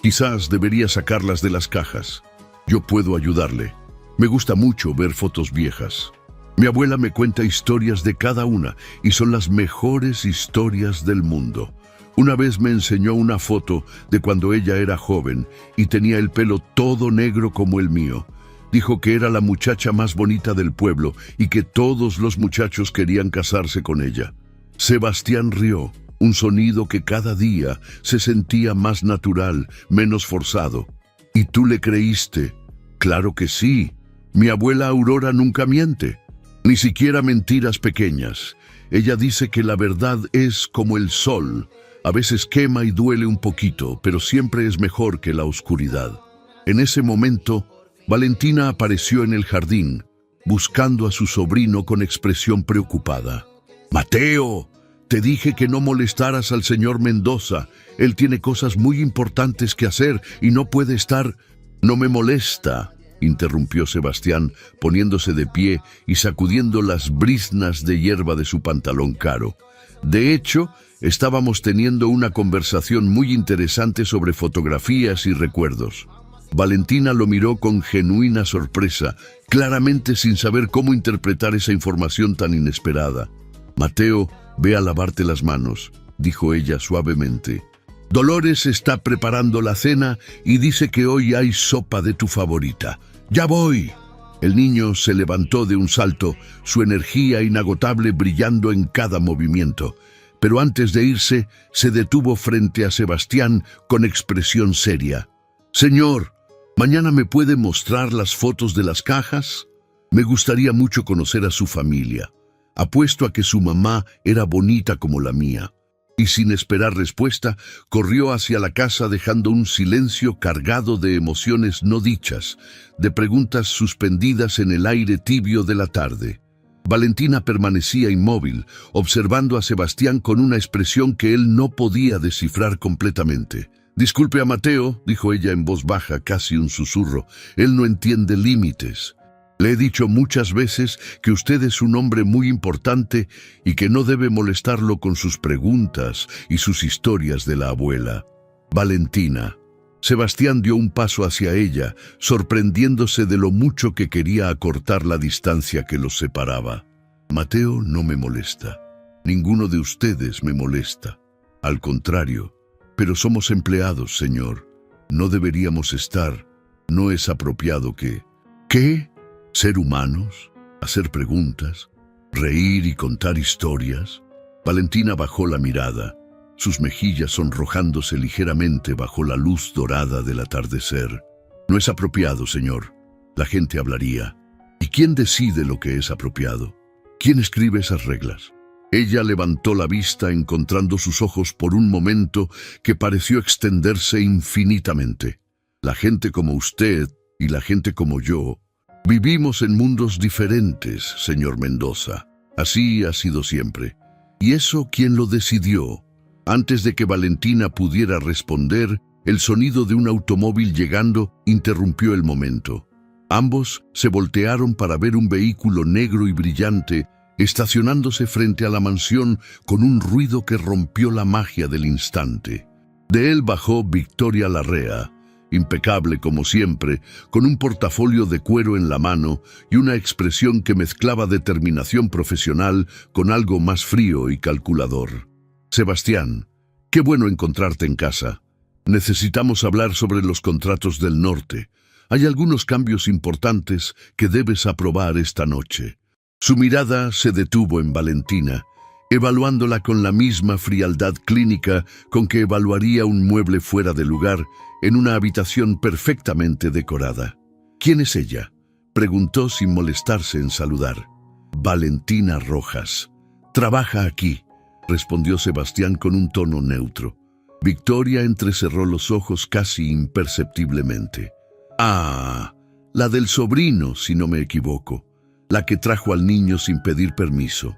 A: «Quizás debería sacarlas de las cajas. Yo puedo ayudarle. Me gusta mucho ver fotos viejas. Mi abuela me cuenta historias de cada una y son las mejores historias del mundo. Una vez me enseñó una foto de cuando ella era joven y tenía el pelo todo negro como el mío. Dijo que era la muchacha más bonita del pueblo y que todos los muchachos querían casarse con ella». Sebastián rió, un sonido que cada día se sentía más natural, menos forzado. «¿Y tú le creíste?» «Claro que sí. Mi abuela Aurora nunca miente, ni siquiera mentiras pequeñas. Ella dice que la verdad es como el sol. A veces quema y duele un poquito, pero siempre es mejor que la oscuridad». En ese momento, Valentina apareció en el jardín, buscando a su sobrino con expresión preocupada. «Mateo, te dije que no molestaras al señor Mendoza. Él tiene cosas muy importantes que hacer y no puede estar». «No me molesta», interrumpió Sebastián, poniéndose de pie y sacudiendo las briznas de hierba de su pantalón caro. «De hecho, estábamos teniendo una conversación muy interesante sobre fotografías y recuerdos». Valentina lo miró con genuina sorpresa, claramente sin saber cómo interpretar esa información tan inesperada. «Mateo, ve a lavarte las manos», dijo ella suavemente. «Dolores está preparando la cena y dice que hoy hay sopa de tu favorita. ¡Ya voy!». El niño se levantó de un salto, su energía inagotable brillando en cada movimiento. Pero antes de irse, se detuvo frente a Sebastián con expresión seria. «Señor, ¿mañana me puede mostrar las fotos de las cajas? Me gustaría mucho conocer a su familia. Apuesto a que su mamá era bonita como la mía». Y sin esperar respuesta, corrió hacia la casa dejando un silencio cargado de emociones no dichas, de preguntas suspendidas en el aire tibio de la tarde. Valentina permanecía inmóvil, observando a Sebastián con una expresión que él no podía descifrar completamente. «Disculpe a Mateo», dijo ella en voz baja, casi un susurro. «Él no entiende límites. Le he dicho muchas veces que usted es un hombre muy importante y que no debe molestarlo con sus preguntas y sus historias de la abuela». «Valentina». Sebastián dio un paso hacia ella, sorprendiéndose de lo mucho que quería acortar la distancia que los separaba. «Mateo no me molesta. Ninguno de ustedes me molesta. Al contrario, pero somos empleados, señor. No deberíamos estar. No es apropiado que...» «¿Qué? ¿Ser humanos? ¿Hacer preguntas? ¿Reír y contar historias?» Valentina bajó la mirada, sus mejillas sonrojándose ligeramente bajo la luz dorada del atardecer. «No es apropiado, señor. La gente hablaría. ¿Y quién decide lo que es apropiado? ¿Quién escribe esas reglas?» Ella levantó la vista encontrando sus ojos por un momento que pareció extenderse infinitamente. «La gente como usted y la gente como yo vivimos en mundos diferentes, señor Mendoza. Así ha sido siempre. ¿Y eso quién lo decidió?». Antes de que Valentina pudiera responder, el sonido de un automóvil llegando interrumpió el momento. Ambos se voltearon para ver un vehículo negro y brillante estacionándose frente a la mansión con un ruido que rompió la magia del instante. De él bajó Victoria Larrea, impecable como siempre, con un portafolio de cuero en la mano y una expresión que mezclaba determinación profesional con algo más frío y calculador. «Sebastián, qué bueno encontrarte en casa. Necesitamos hablar sobre los contratos del norte. Hay algunos cambios importantes que debes aprobar esta noche. Su mirada se detuvo en Valentina, evaluándola con la misma frialdad clínica con que evaluaría un mueble fuera de lugar en una habitación perfectamente decorada. ¿Quién es ella?, preguntó sin molestarse en saludar. Valentina Rojas. Trabaja aquí, respondió Sebastián con un tono neutro. Victoria entrecerró los ojos casi imperceptiblemente. Ah, la del sobrino, si no me equivoco, la que trajo al niño sin pedir permiso.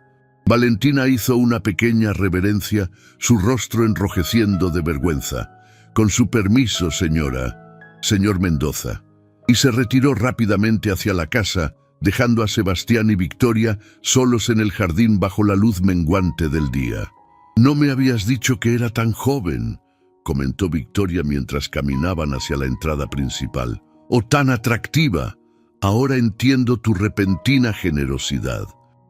A: Valentina hizo una pequeña reverencia, su rostro enrojeciendo de vergüenza. Con su permiso, señor Mendoza. Y se retiró rápidamente hacia la casa, dejando a Sebastián y Victoria solos en el jardín bajo la luz menguante del día. «No me habías dicho que era tan joven», comentó Victoria mientras caminaban hacia la entrada principal. «O tan atractiva. Ahora entiendo tu repentina generosidad».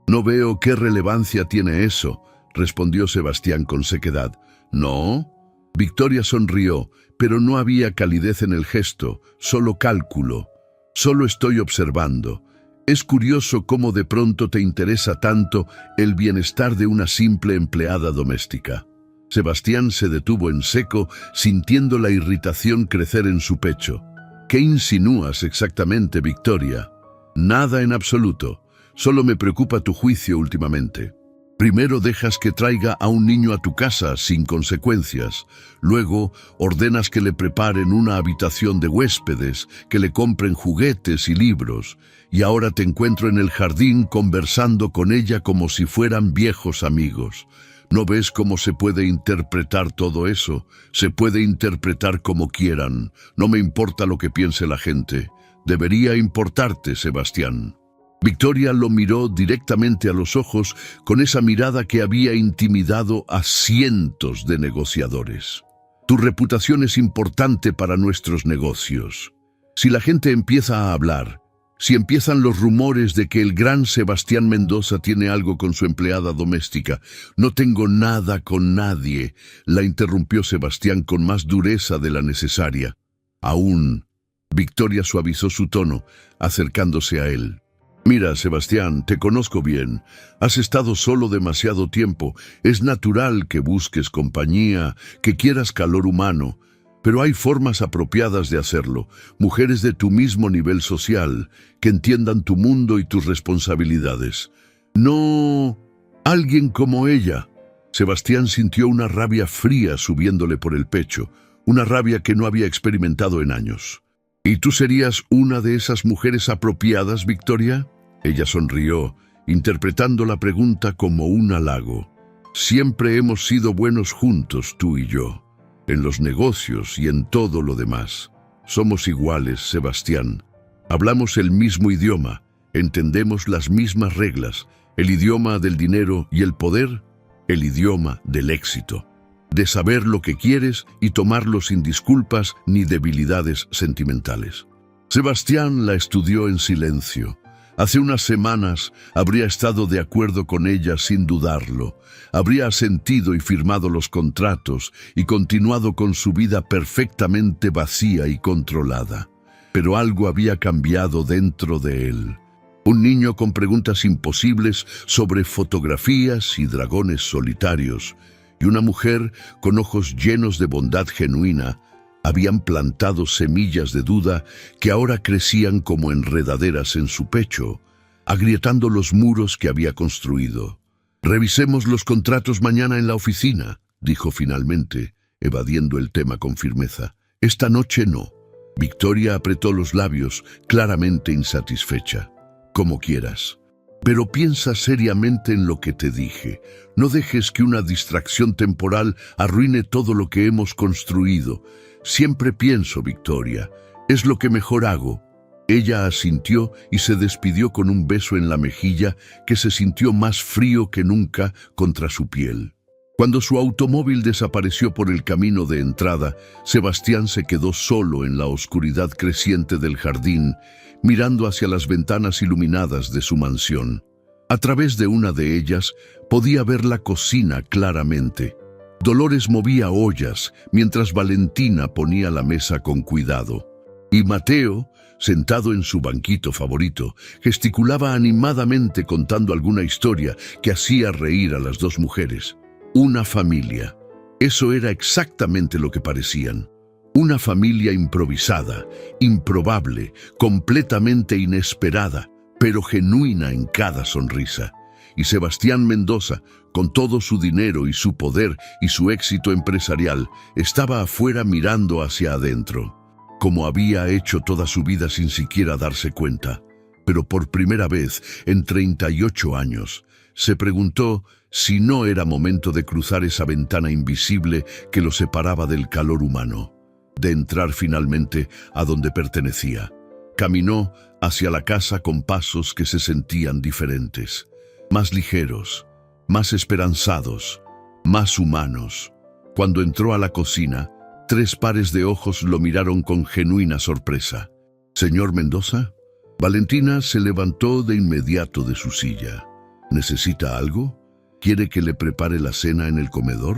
A: «No veo qué relevancia tiene eso», respondió Sebastián con sequedad. «¿No?» Victoria sonrió, pero no había calidez en el gesto, solo cálculo. «Solo estoy observando. Es curioso cómo de pronto te interesa tanto el bienestar de una simple empleada doméstica». Sebastián se detuvo en seco, sintiendo la irritación crecer en su pecho. «¿Qué insinúas exactamente, Victoria?» «Nada en absoluto. Solo me preocupa tu juicio últimamente. Primero dejas que traiga a un niño a tu casa sin consecuencias. Luego ordenas que le preparen una habitación de huéspedes, que le compren juguetes y libros. Y ahora te encuentro en el jardín conversando con ella como si fueran viejos amigos. ¿No ves cómo se puede interpretar todo eso? Se puede interpretar como quieran. No me importa lo que piense la gente. Debería importarte, Sebastián». Victoria lo miró directamente a los ojos con esa mirada que había intimidado a cientos de negociadores. «Tu reputación es importante para nuestros negocios. Si la gente empieza a hablar, si empiezan los rumores de que el gran Sebastián Mendoza tiene algo con su empleada doméstica». «No tengo nada con nadie», la interrumpió Sebastián con más dureza de la necesaria. «Aún». Victoria suavizó su tono, acercándose a él. «Mira, Sebastián, te conozco bien. Has estado solo demasiado tiempo. Es natural que busques compañía, que quieras calor humano. Pero hay formas apropiadas de hacerlo. Mujeres de tu mismo nivel social, que entiendan tu mundo y tus responsabilidades. No alguien como ella». Sebastián sintió una rabia fría subiéndole por el pecho, una rabia que no había experimentado en años. «¿Y tú serías una de esas mujeres apropiadas, Victoria?». Ella sonrió, interpretando la pregunta como un halago. «Siempre hemos sido buenos juntos, tú y yo, en los negocios y en todo lo demás. Somos iguales, Sebastián. Hablamos el mismo idioma, entendemos las mismas reglas, el idioma del dinero y el poder, el idioma del éxito, de saber lo que quieres y tomarlo sin disculpas ni debilidades sentimentales». Sebastián la estudió en silencio. Hace unas semanas habría estado de acuerdo con ella sin dudarlo. Habría asentido y firmado los contratos y continuado con su vida perfectamente vacía y controlada. Pero algo había cambiado dentro de él. Un niño con preguntas imposibles sobre fotografías y dragones solitarios, y una mujer con ojos llenos de bondad genuina, habían plantado semillas de duda que ahora crecían como enredaderas en su pecho, agrietando los muros que había construido. «Revisemos los contratos mañana en la oficina», dijo finalmente, evadiendo el tema con firmeza. «Esta noche no». Victoria apretó los labios, claramente insatisfecha. «Como quieras. Pero piensa seriamente en lo que te dije. No dejes que una distracción temporal arruine todo lo que hemos construido. Siempre pienso, Victoria, es lo que mejor hago». Ella asintió y se despidió con un beso en la mejilla que se sintió más frío que nunca contra su piel. Cuando su automóvil desapareció por el camino de entrada, Sebastián se quedó solo en la oscuridad creciente del jardín, mirando hacia las ventanas iluminadas de su mansión. A través de una de ellas podía ver la cocina claramente. Dolores movía ollas mientras Valentina ponía la mesa con cuidado. Y Mateo, sentado en su banquito favorito, gesticulaba animadamente contando alguna historia que hacía reír a las dos mujeres. Una familia. Eso era exactamente lo que parecían. Una familia improvisada, improbable, completamente inesperada, pero genuina en cada sonrisa. Y Sebastián Mendoza, con todo su dinero y su poder y su éxito empresarial, estaba afuera mirando hacia adentro, como había hecho toda su vida sin siquiera darse cuenta. Pero por primera vez, en 38 años, se preguntó si no era momento de cruzar esa ventana invisible que lo separaba del calor humano, de entrar finalmente a donde pertenecía. Caminó hacia la casa con pasos que se sentían diferentes, más ligeros, más esperanzados, más humanos. Cuando entró a la cocina, 3 pares de ojos lo miraron con genuina sorpresa. «¿Señor Mendoza?» Valentina se levantó de inmediato de su silla. «¿Necesita algo? ¿Quiere que le prepare la cena en el comedor?»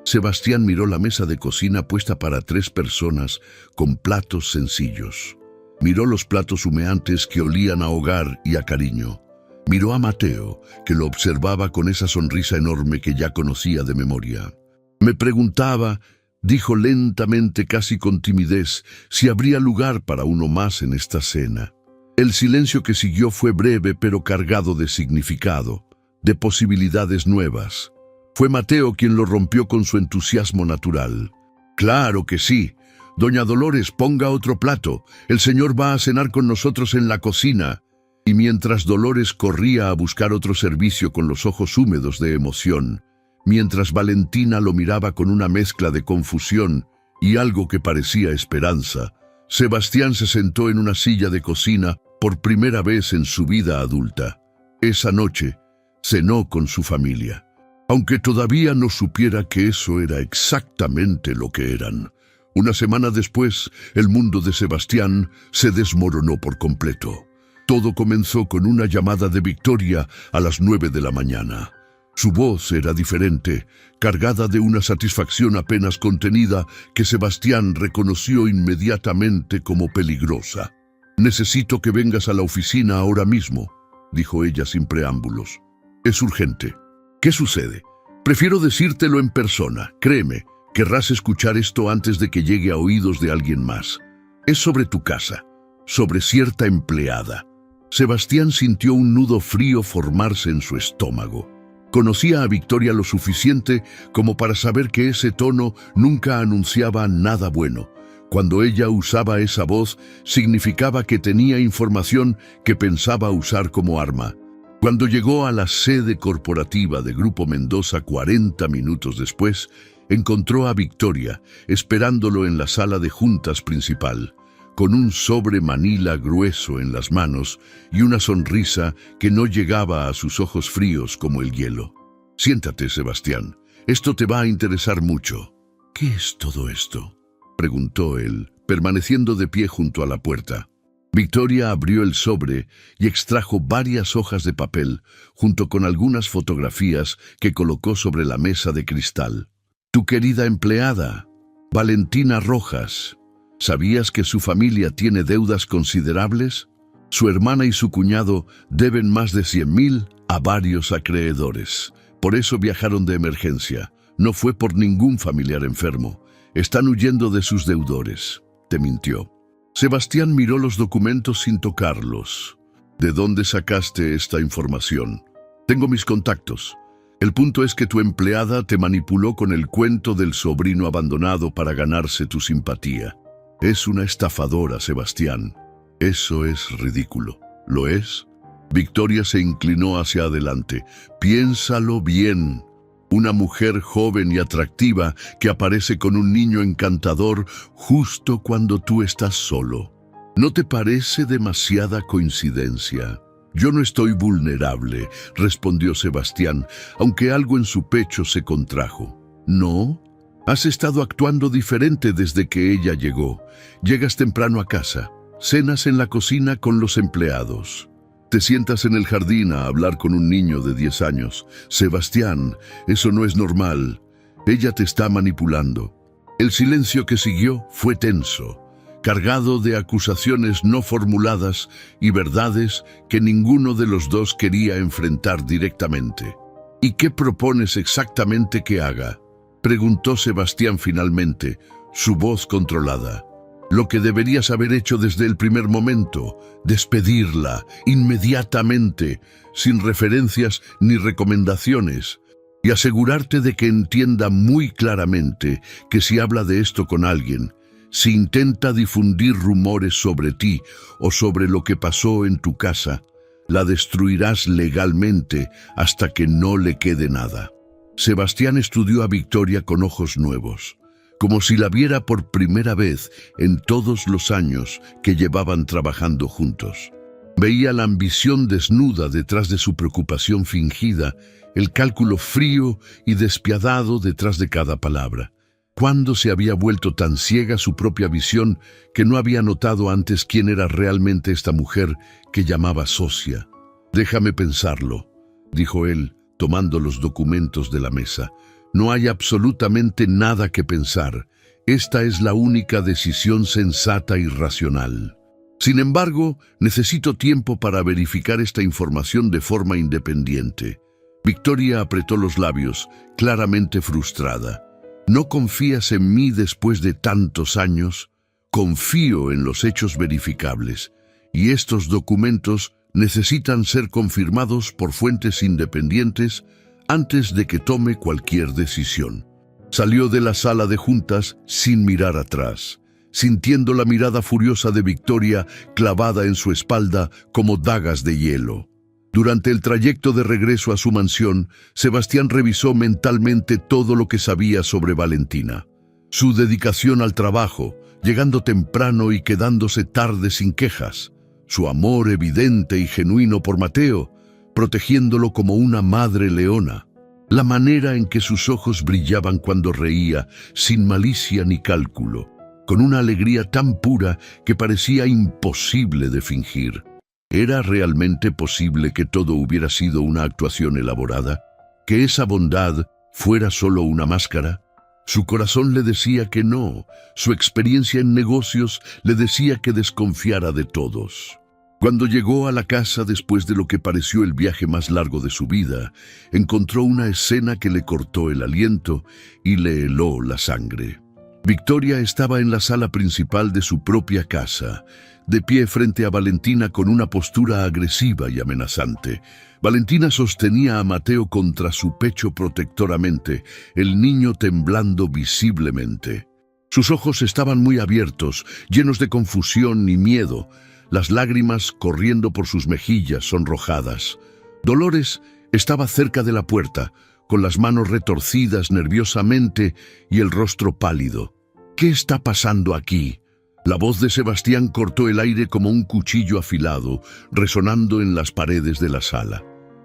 A: Sebastián miró la mesa de cocina puesta para 3 personas con platos sencillos. Miró los platos humeantes que olían a hogar y a cariño. Miró a Mateo, que lo observaba con esa sonrisa enorme que ya conocía de memoria. «Me preguntaba», dijo lentamente, casi con timidez, «si habría lugar para uno más en esta cena». El silencio que siguió fue breve pero cargado de significado, de posibilidades nuevas. Fue Mateo quien lo rompió con su entusiasmo natural. «Claro que sí. Doña Dolores, ponga otro plato. El señor va a cenar con nosotros en la cocina». Y mientras Dolores corría a buscar otro servicio con los ojos húmedos de emoción, mientras Valentina lo miraba con una mezcla de confusión y algo que parecía esperanza, Sebastián se sentó en una silla de cocina por primera vez en su vida adulta. Esa noche cenó con su familia, aunque todavía no supiera que eso era exactamente lo que eran. Una semana después, el mundo de Sebastián se desmoronó por completo. Todo comenzó con una llamada de Victoria a las 9 de la mañana. Su voz era diferente, cargada de una satisfacción apenas contenida que Sebastián reconoció inmediatamente como peligrosa. «Necesito que vengas a la oficina ahora mismo», dijo ella sin preámbulos. «Es urgente». «¿Qué sucede?» «Prefiero decírtelo en persona. Créeme, querrás escuchar esto antes de que llegue a oídos de alguien más. Es sobre tu casa, sobre cierta empleada». Sebastián sintió un nudo frío formarse en su estómago. Conocía a Victoria lo suficiente como para saber que ese tono nunca anunciaba nada bueno. Cuando ella usaba esa voz, significaba que tenía información que pensaba usar como arma. Cuando llegó a la sede corporativa de Grupo Mendoza 40 minutos después, encontró a Victoria esperándolo en la sala de juntas principal, con un sobre manila grueso en las manos y una sonrisa que no llegaba a sus ojos fríos como el hielo. «Siéntate, Sebastián. Esto te va a interesar mucho». «¿Qué es todo esto?», preguntó él, permaneciendo de pie junto a la puerta. Victoria abrió el sobre y extrajo varias hojas de papel, junto con algunas fotografías que colocó sobre la mesa de cristal. «Tu querida empleada, Valentina Rojas. ¿Sabías que su familia tiene deudas considerables? Su hermana y su cuñado deben más de 100.000 a varios acreedores. Por eso viajaron de emergencia. No fue por ningún familiar enfermo. Están huyendo de sus deudores». Te mintió. Sebastián miró los documentos sin tocarlos. «¿De dónde sacaste esta información?» «Tengo mis contactos. El punto es que tu empleada te manipuló con el cuento del sobrino abandonado para ganarse tu simpatía. Es una estafadora, Sebastián. Eso es ridículo. ¿Lo es?» Victoria se inclinó hacia adelante. «Piénsalo bien. Una mujer joven y atractiva que aparece con un niño encantador justo cuando tú estás solo. ¿No te parece demasiada coincidencia?» «Yo no estoy vulnerable», respondió Sebastián, aunque algo en su pecho se contrajo. «¿No? Has estado actuando diferente desde que ella llegó. Llegas temprano a casa, cenas en la cocina con los empleados. Te sientas en el jardín a hablar con un niño de 10 años. Sebastián, eso no es normal. Ella te está manipulando». El silencio que siguió fue tenso, cargado de acusaciones no formuladas y verdades que ninguno de los dos quería enfrentar directamente. «¿Y qué propones exactamente que haga?», preguntó Sebastián finalmente, su voz controlada. «Lo que deberías haber hecho desde el primer momento, despedirla inmediatamente, sin referencias ni recomendaciones, y asegurarte de que entienda muy claramente que si habla de esto con alguien, si intenta difundir rumores sobre ti o sobre lo que pasó en tu casa, la destruirás legalmente hasta que no le quede nada». Sebastián estudió a Victoria con ojos nuevos, como si la viera por primera vez en todos los años que llevaban trabajando juntos. Veía la ambición desnuda detrás de su preocupación fingida, el cálculo frío y despiadado detrás de cada palabra. ¿Cuándo se había vuelto tan ciega su propia visión que no había notado antes quién era realmente esta mujer que llamaba socia? «Déjame pensarlo», dijo él, tomando los documentos de la mesa. «No hay absolutamente nada que pensar. Esta es la única decisión sensata y racional. Sin embargo, necesito tiempo para verificar esta información de forma independiente». Victoria apretó los labios, claramente frustrada. «¿No confías en mí después de tantos años?» «Confío en los hechos verificables, y estos documentos necesitan ser confirmados por fuentes independientes antes de que tome cualquier decisión». Salió de la sala de juntas sin mirar atrás, sintiendo la mirada furiosa de Victoria clavada en su espalda como dagas de hielo. Durante el trayecto de regreso a su mansión, Sebastián revisó mentalmente todo lo que sabía sobre Valentina. Su dedicación al trabajo, llegando temprano y quedándose tarde sin quejas. Su amor evidente y genuino por Mateo, protegiéndolo como una madre leona. La manera en que sus ojos brillaban cuando reía, sin malicia ni cálculo, con una alegría tan pura que parecía imposible de fingir. ¿Era realmente posible que todo hubiera sido una actuación elaborada? ¿Que esa bondad fuera solo una máscara? Su corazón le decía que no, su experiencia en negocios le decía que desconfiara de todos. Cuando llegó a la casa después de lo que pareció el viaje más largo de su vida, encontró una escena que le cortó el aliento y le heló la sangre. Victoria estaba en la sala principal de su propia casa, de pie frente a Valentina con una postura agresiva y amenazante. Valentina sostenía a Mateo contra su pecho protectoramente, el niño temblando visiblemente. Sus ojos estaban muy abiertos, llenos de confusión y miedo, las lágrimas corriendo por sus mejillas sonrojadas. Dolores estaba cerca de la puerta, con las manos retorcidas nerviosamente y el rostro pálido. «¿Qué está pasando aquí?». La voz de Sebastián cortó el aire como un cuchillo afilado, resonando en las paredes de la sala.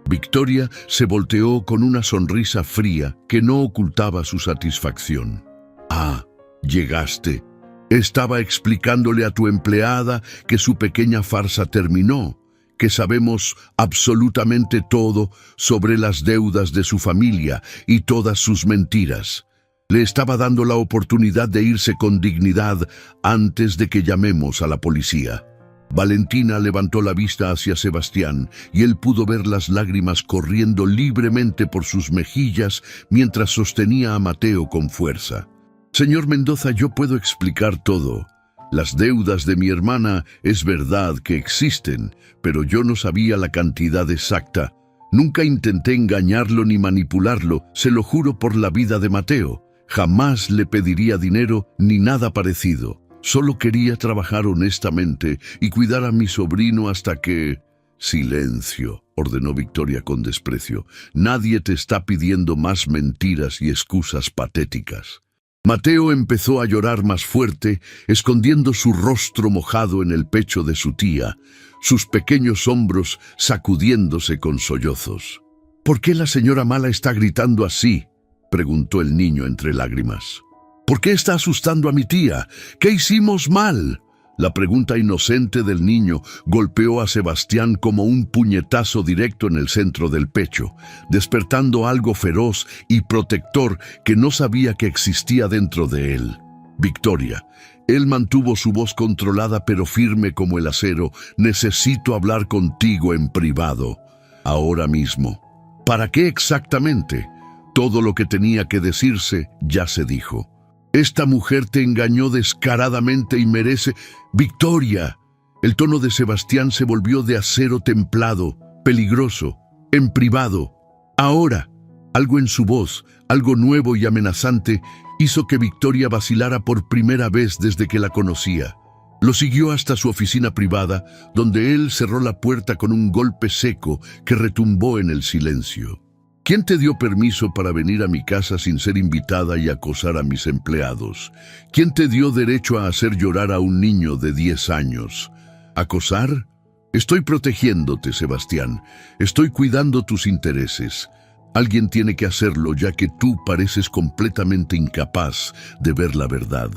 A: Victoria se volteó con una sonrisa fría que no ocultaba su satisfacción. «Ah, llegaste. Estaba explicándole a tu empleada que su pequeña farsa terminó, que sabemos absolutamente todo sobre las deudas de su familia y todas sus mentiras. Le estaba dando la oportunidad de irse con dignidad antes de que llamemos a la policía». Valentina levantó la vista hacia Sebastián y él pudo ver las lágrimas corriendo libremente por sus mejillas mientras sostenía a Mateo con fuerza. «Señor Mendoza, yo puedo explicar todo. Las deudas de mi hermana es verdad que existen, pero yo no sabía la cantidad exacta. Nunca intenté engañarlo ni manipularlo, se lo juro por la vida de Mateo. Jamás le pediría dinero ni nada parecido. Solo quería trabajar honestamente y cuidar a mi sobrino hasta que...». «Silencio», ordenó Victoria con desprecio. «Nadie te está pidiendo más mentiras y excusas patéticas». Mateo empezó a llorar más fuerte, escondiendo su rostro mojado en el pecho de su tía, sus pequeños hombros sacudiéndose con sollozos. «¿Por qué la señora Mala está gritando así?», preguntó el niño entre lágrimas. «¿Por qué está asustando a mi tía? ¿Qué hicimos mal?». La pregunta inocente del niño golpeó a Sebastián como un puñetazo directo en el centro del pecho, despertando algo feroz y protector que no sabía que existía dentro de él. «Victoria, Él mantuvo su voz controlada pero firme como el acero. Necesito hablar contigo en privado, ahora mismo. ¿Para qué exactamente? Todo lo que tenía que decirse ya se dijo. Esta mujer te engañó descaradamente y merece... ¡Victoria! El tono de Sebastián se volvió de acero templado, peligroso, en privado. Ahora, algo en su voz, algo nuevo y amenazante, hizo que Victoria vacilara por primera vez desde que la conocía. Lo siguió hasta su oficina privada, donde él cerró la puerta con un golpe seco que retumbó en el silencio. ¿Quién te dio permiso para venir a mi casa sin ser invitada y acosar a mis empleados? ¿Quién te dio derecho a hacer llorar a un niño de 10 años? ¿Acosar? Estoy protegiéndote, Sebastián. Estoy cuidando tus intereses. Alguien tiene que hacerlo, ya que tú pareces completamente incapaz de ver la verdad.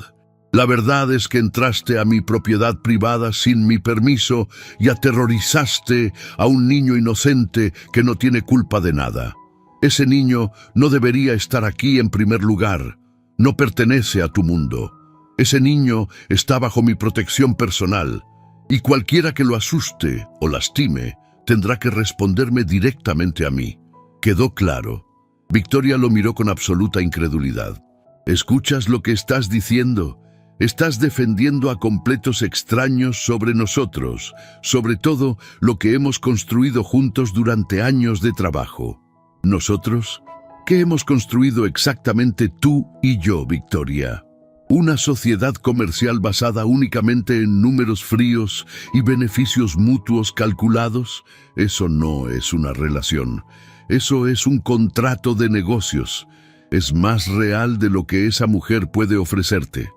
A: La verdad es que entraste a mi propiedad privada sin mi permiso y aterrorizaste a un niño inocente que no tiene culpa de nada. Ese niño no debería estar aquí en primer lugar. No pertenece a tu mundo. Ese niño está bajo mi protección personal, y cualquiera que lo asuste o lastime tendrá que responderme directamente a mí. ¿Quedó claro? Victoria lo miró con absoluta incredulidad. ¿Escuchas lo que estás diciendo? Estás defendiendo a completos extraños sobre nosotros, sobre todo lo que hemos construido juntos durante años de trabajo. ¿Nosotros? ¿Qué hemos construido exactamente tú y yo, Victoria? ¿Una sociedad comercial basada únicamente en números fríos y beneficios mutuos calculados? Eso no es una relación. Eso es un contrato de negocios. Es más real de lo que esa mujer puede ofrecerte.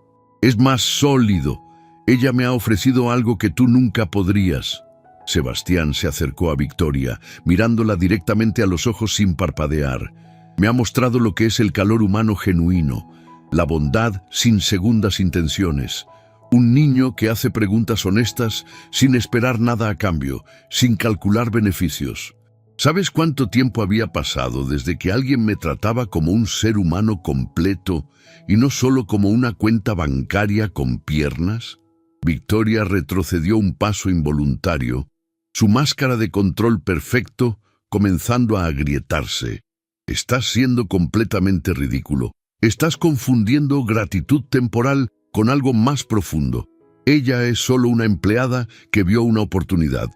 A: Es más sólido. Ella me ha ofrecido algo que tú nunca podrías. Sebastián se acercó a Victoria, mirándola directamente a los ojos sin parpadear. Me ha mostrado lo que es el calor humano genuino, la bondad sin segundas intenciones. Un niño que hace preguntas honestas sin esperar nada a cambio, sin calcular beneficios. ¿Sabes cuánto tiempo había pasado desde que alguien me trataba como un ser humano completo y no solo como una cuenta bancaria con piernas? Victoria retrocedió un paso involuntario, su máscara de control perfecto comenzando a agrietarse. Estás siendo completamente ridículo. Estás confundiendo gratitud temporal con algo más profundo. Ella es solo una empleada que vio una oportunidad.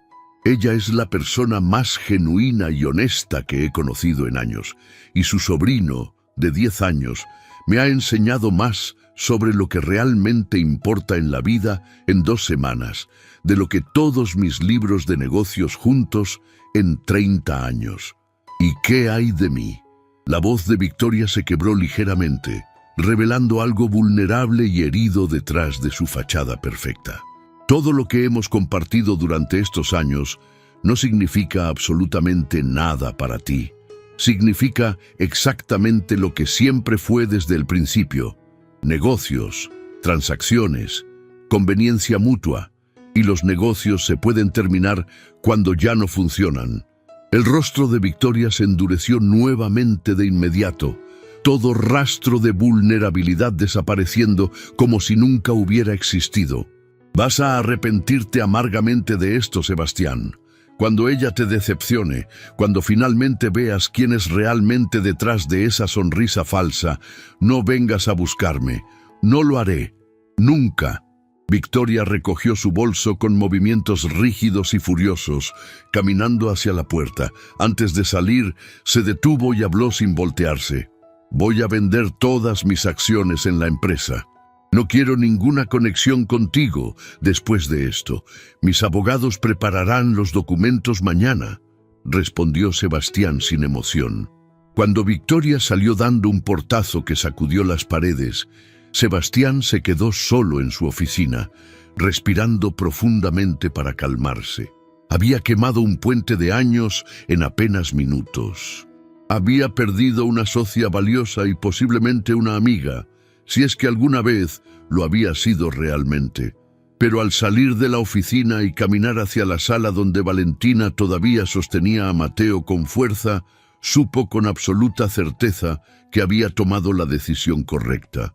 A: Ella es la persona más genuina y honesta que he conocido en años, y su sobrino, de 10 años, me ha enseñado más sobre lo que realmente importa en la vida en 2 semanas, de lo que todos mis libros de negocios juntos en 30 años. ¿Y qué hay de mí? La voz de Victoria se quebró ligeramente, revelando algo vulnerable y herido detrás de su fachada perfecta. Todo lo que hemos compartido durante estos años no significa absolutamente nada para ti. Significa exactamente lo que siempre fue desde el principio: negocios, transacciones, conveniencia mutua, y los negocios se pueden terminar cuando ya no funcionan. El rostro de Victoria se endureció nuevamente de inmediato, todo rastro de vulnerabilidad desapareciendo como si nunca hubiera existido. Vas a arrepentirte amargamente de esto, Sebastián. Cuando ella te decepcione, cuando finalmente veas quién es realmente detrás de esa sonrisa falsa, no vengas a buscarme. No lo haré. Nunca. Victoria recogió su bolso con movimientos rígidos y furiosos, caminando hacia la puerta. Antes de salir, se detuvo y habló sin voltearse. Voy a vender todas mis acciones en la empresa. No quiero ninguna conexión contigo después de esto. Mis abogados prepararán los documentos mañana, respondió Sebastián sin emoción. Cuando Victoria salió dando un portazo que sacudió las paredes, Sebastián se quedó solo en su oficina, respirando profundamente para calmarse. Había quemado un puente de años en apenas minutos. Había perdido una socia valiosa y posiblemente una amiga, si es que alguna vez lo había sido realmente. Pero al salir de la oficina y caminar hacia la sala donde Valentina todavía sostenía a Mateo con fuerza, supo con absoluta certeza que había tomado la decisión correcta.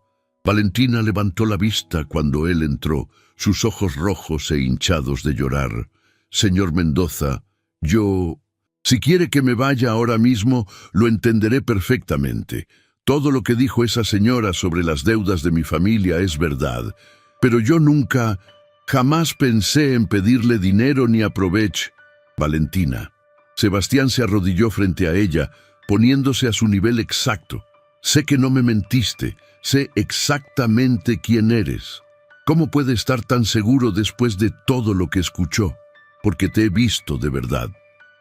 A: Valentina levantó la vista cuando él entró, sus ojos rojos e hinchados de llorar. «Señor Mendoza, si quiere que me vaya ahora mismo, lo entenderé perfectamente. Todo lo que dijo esa señora sobre las deudas de mi familia es verdad, pero yo jamás pensé en pedirle dinero ni aprovecho». Valentina. Sebastián se arrodilló frente a ella, poniéndose a su nivel exacto. «Sé que no me mentiste, sé exactamente quién eres. ¿Cómo puede estar tan seguro después de todo lo que escuchó? Porque te he visto de verdad.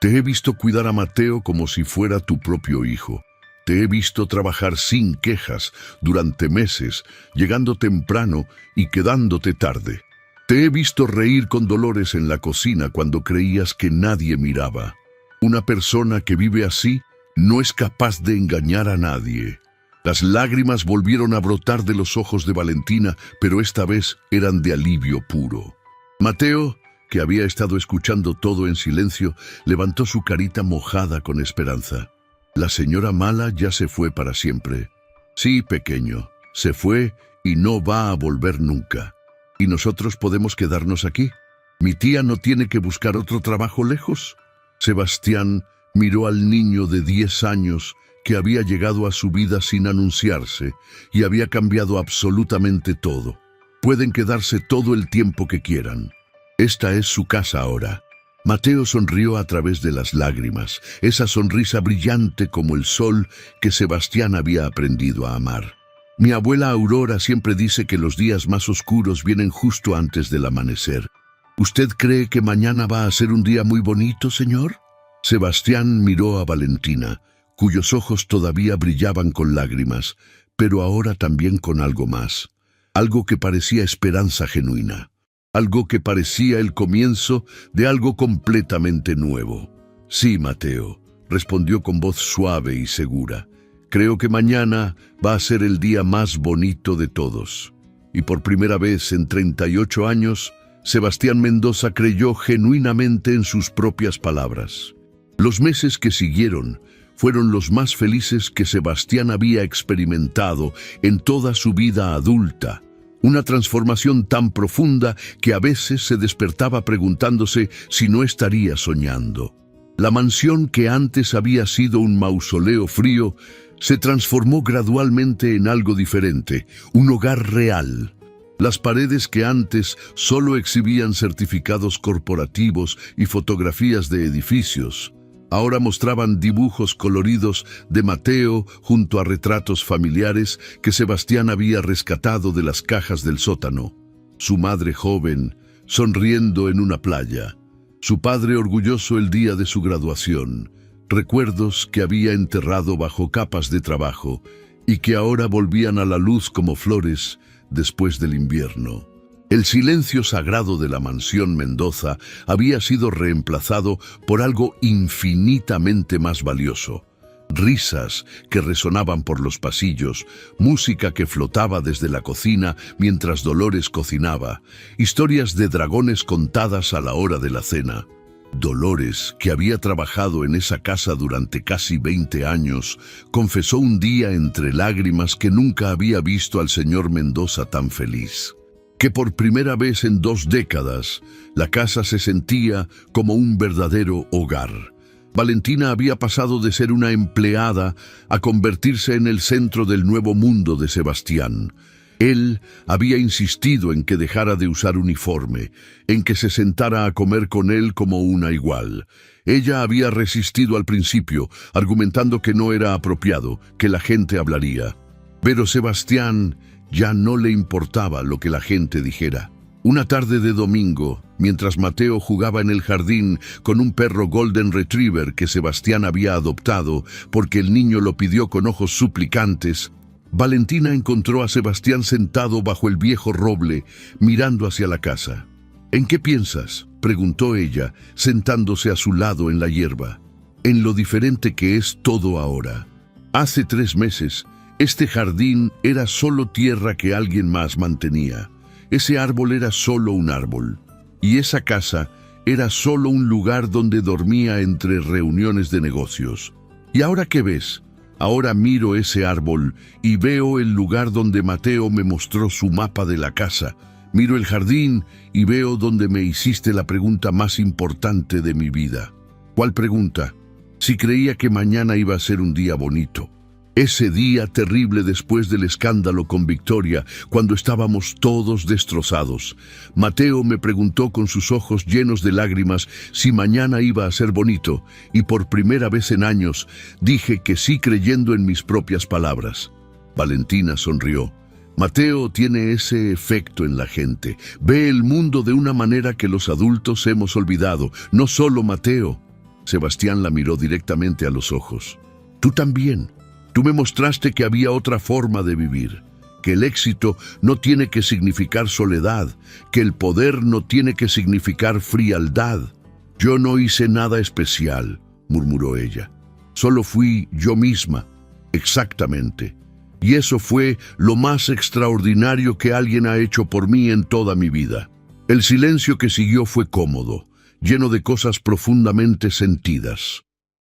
A: Te he visto cuidar a Mateo como si fuera tu propio hijo. Te he visto trabajar sin quejas durante meses, llegando temprano y quedándote tarde. Te he visto reír con Dolores en la cocina cuando creías que nadie miraba. Una persona que vive así no es capaz de engañar a nadie». Las lágrimas volvieron a brotar de los ojos de Valentina, pero esta vez eran de alivio puro. Mateo, que había estado escuchando todo en silencio, levantó su carita mojada con esperanza. «La señora mala ya se fue para siempre». «Sí, pequeño, se fue y no va a volver nunca. ¿Y nosotros podemos quedarnos aquí? ¿Mi tía no tiene que buscar otro trabajo lejos?» Sebastián miró al niño de 10 años que había llegado a su vida sin anunciarse y había cambiado absolutamente todo. «Pueden quedarse todo el tiempo que quieran. Esta es su casa ahora». Mateo sonrió a través de las lágrimas, esa sonrisa brillante como el sol que Sebastián había aprendido a amar. «Mi abuela Aurora siempre dice que los días más oscuros vienen justo antes del amanecer. ¿Usted cree que mañana va a ser un día muy bonito, señor?» Sebastián miró a Valentina, cuyos ojos todavía brillaban con lágrimas, pero ahora también con algo más, algo que parecía esperanza genuina, algo que parecía el comienzo de algo completamente nuevo. «Sí, Mateo», respondió con voz suave y segura. «Creo que mañana va a ser el día más bonito de todos». Y por primera vez en 38 años, Sebastián Mendoza creyó genuinamente en sus propias palabras. Los meses que siguieron fueron los más felices que Sebastián había experimentado en toda su vida adulta. Una transformación tan profunda que a veces se despertaba preguntándose si no estaría soñando. La mansión que antes había sido un mausoleo frío se transformó gradualmente en algo diferente, un hogar real. Las paredes que antes solo exhibían certificados corporativos y fotografías de edificios, ahora mostraban dibujos coloridos de Mateo junto a retratos familiares que Sebastián había rescatado de las cajas del sótano. Su madre joven, sonriendo en una playa. Su padre orgulloso el día de su graduación. Recuerdos que había enterrado bajo capas de trabajo y que ahora volvían a la luz como flores después del invierno. El silencio sagrado de la mansión Mendoza había sido reemplazado por algo infinitamente más valioso. Risas que resonaban por los pasillos, música que flotaba desde la cocina mientras Dolores cocinaba, historias de dragones contadas a la hora de la cena. Dolores, que había trabajado en esa casa durante casi 20 años, confesó un día entre lágrimas que nunca había visto al señor Mendoza tan feliz. Que por primera vez en 2 décadas, la casa se sentía como un verdadero hogar. Valentina había pasado de ser una empleada a convertirse en el centro del nuevo mundo de Sebastián. Él había insistido en que dejara de usar uniforme, en que se sentara a comer con él como una igual. Ella había resistido al principio, argumentando que no era apropiado, que la gente hablaría. Pero Sebastián ya no le importaba lo que la gente dijera. Una tarde de domingo, mientras Mateo jugaba en el jardín con un perro Golden Retriever que Sebastián había adoptado porque el niño lo pidió con ojos suplicantes, Valentina encontró a Sebastián sentado bajo el viejo roble, mirando hacia la casa. «¿En qué piensas?», preguntó ella, sentándose a su lado en la hierba. «En lo diferente que es todo ahora. Hace 3 meses, este jardín era solo tierra que alguien más mantenía. Ese árbol era solo un árbol. Y esa casa era solo un lugar donde dormía entre reuniones de negocios. ¿Y ahora qué ves? Ahora miro ese árbol y veo el lugar donde Mateo me mostró su mapa de la casa. Miro el jardín y veo donde me hiciste la pregunta más importante de mi vida. ¿Cuál pregunta? Si creía que mañana iba a ser un día bonito. Ese día terrible después del escándalo con Victoria, cuando estábamos todos destrozados. Mateo me preguntó con sus ojos llenos de lágrimas si mañana iba a ser bonito, y por primera vez en años dije que sí creyendo en mis propias palabras. Valentina sonrió. Mateo tiene ese efecto en la gente. Ve el mundo de una manera que los adultos hemos olvidado. No solo Mateo. Sebastián la miró directamente a los ojos. Tú también. Tú me mostraste que había otra forma de vivir, que el éxito no tiene que significar soledad, que el poder no tiene que significar frialdad. Yo no hice nada especial, murmuró ella. Solo fui yo misma, exactamente. Y eso fue lo más extraordinario que alguien ha hecho por mí en toda mi vida. El silencio que siguió fue cómodo, lleno de cosas profundamente sentidas.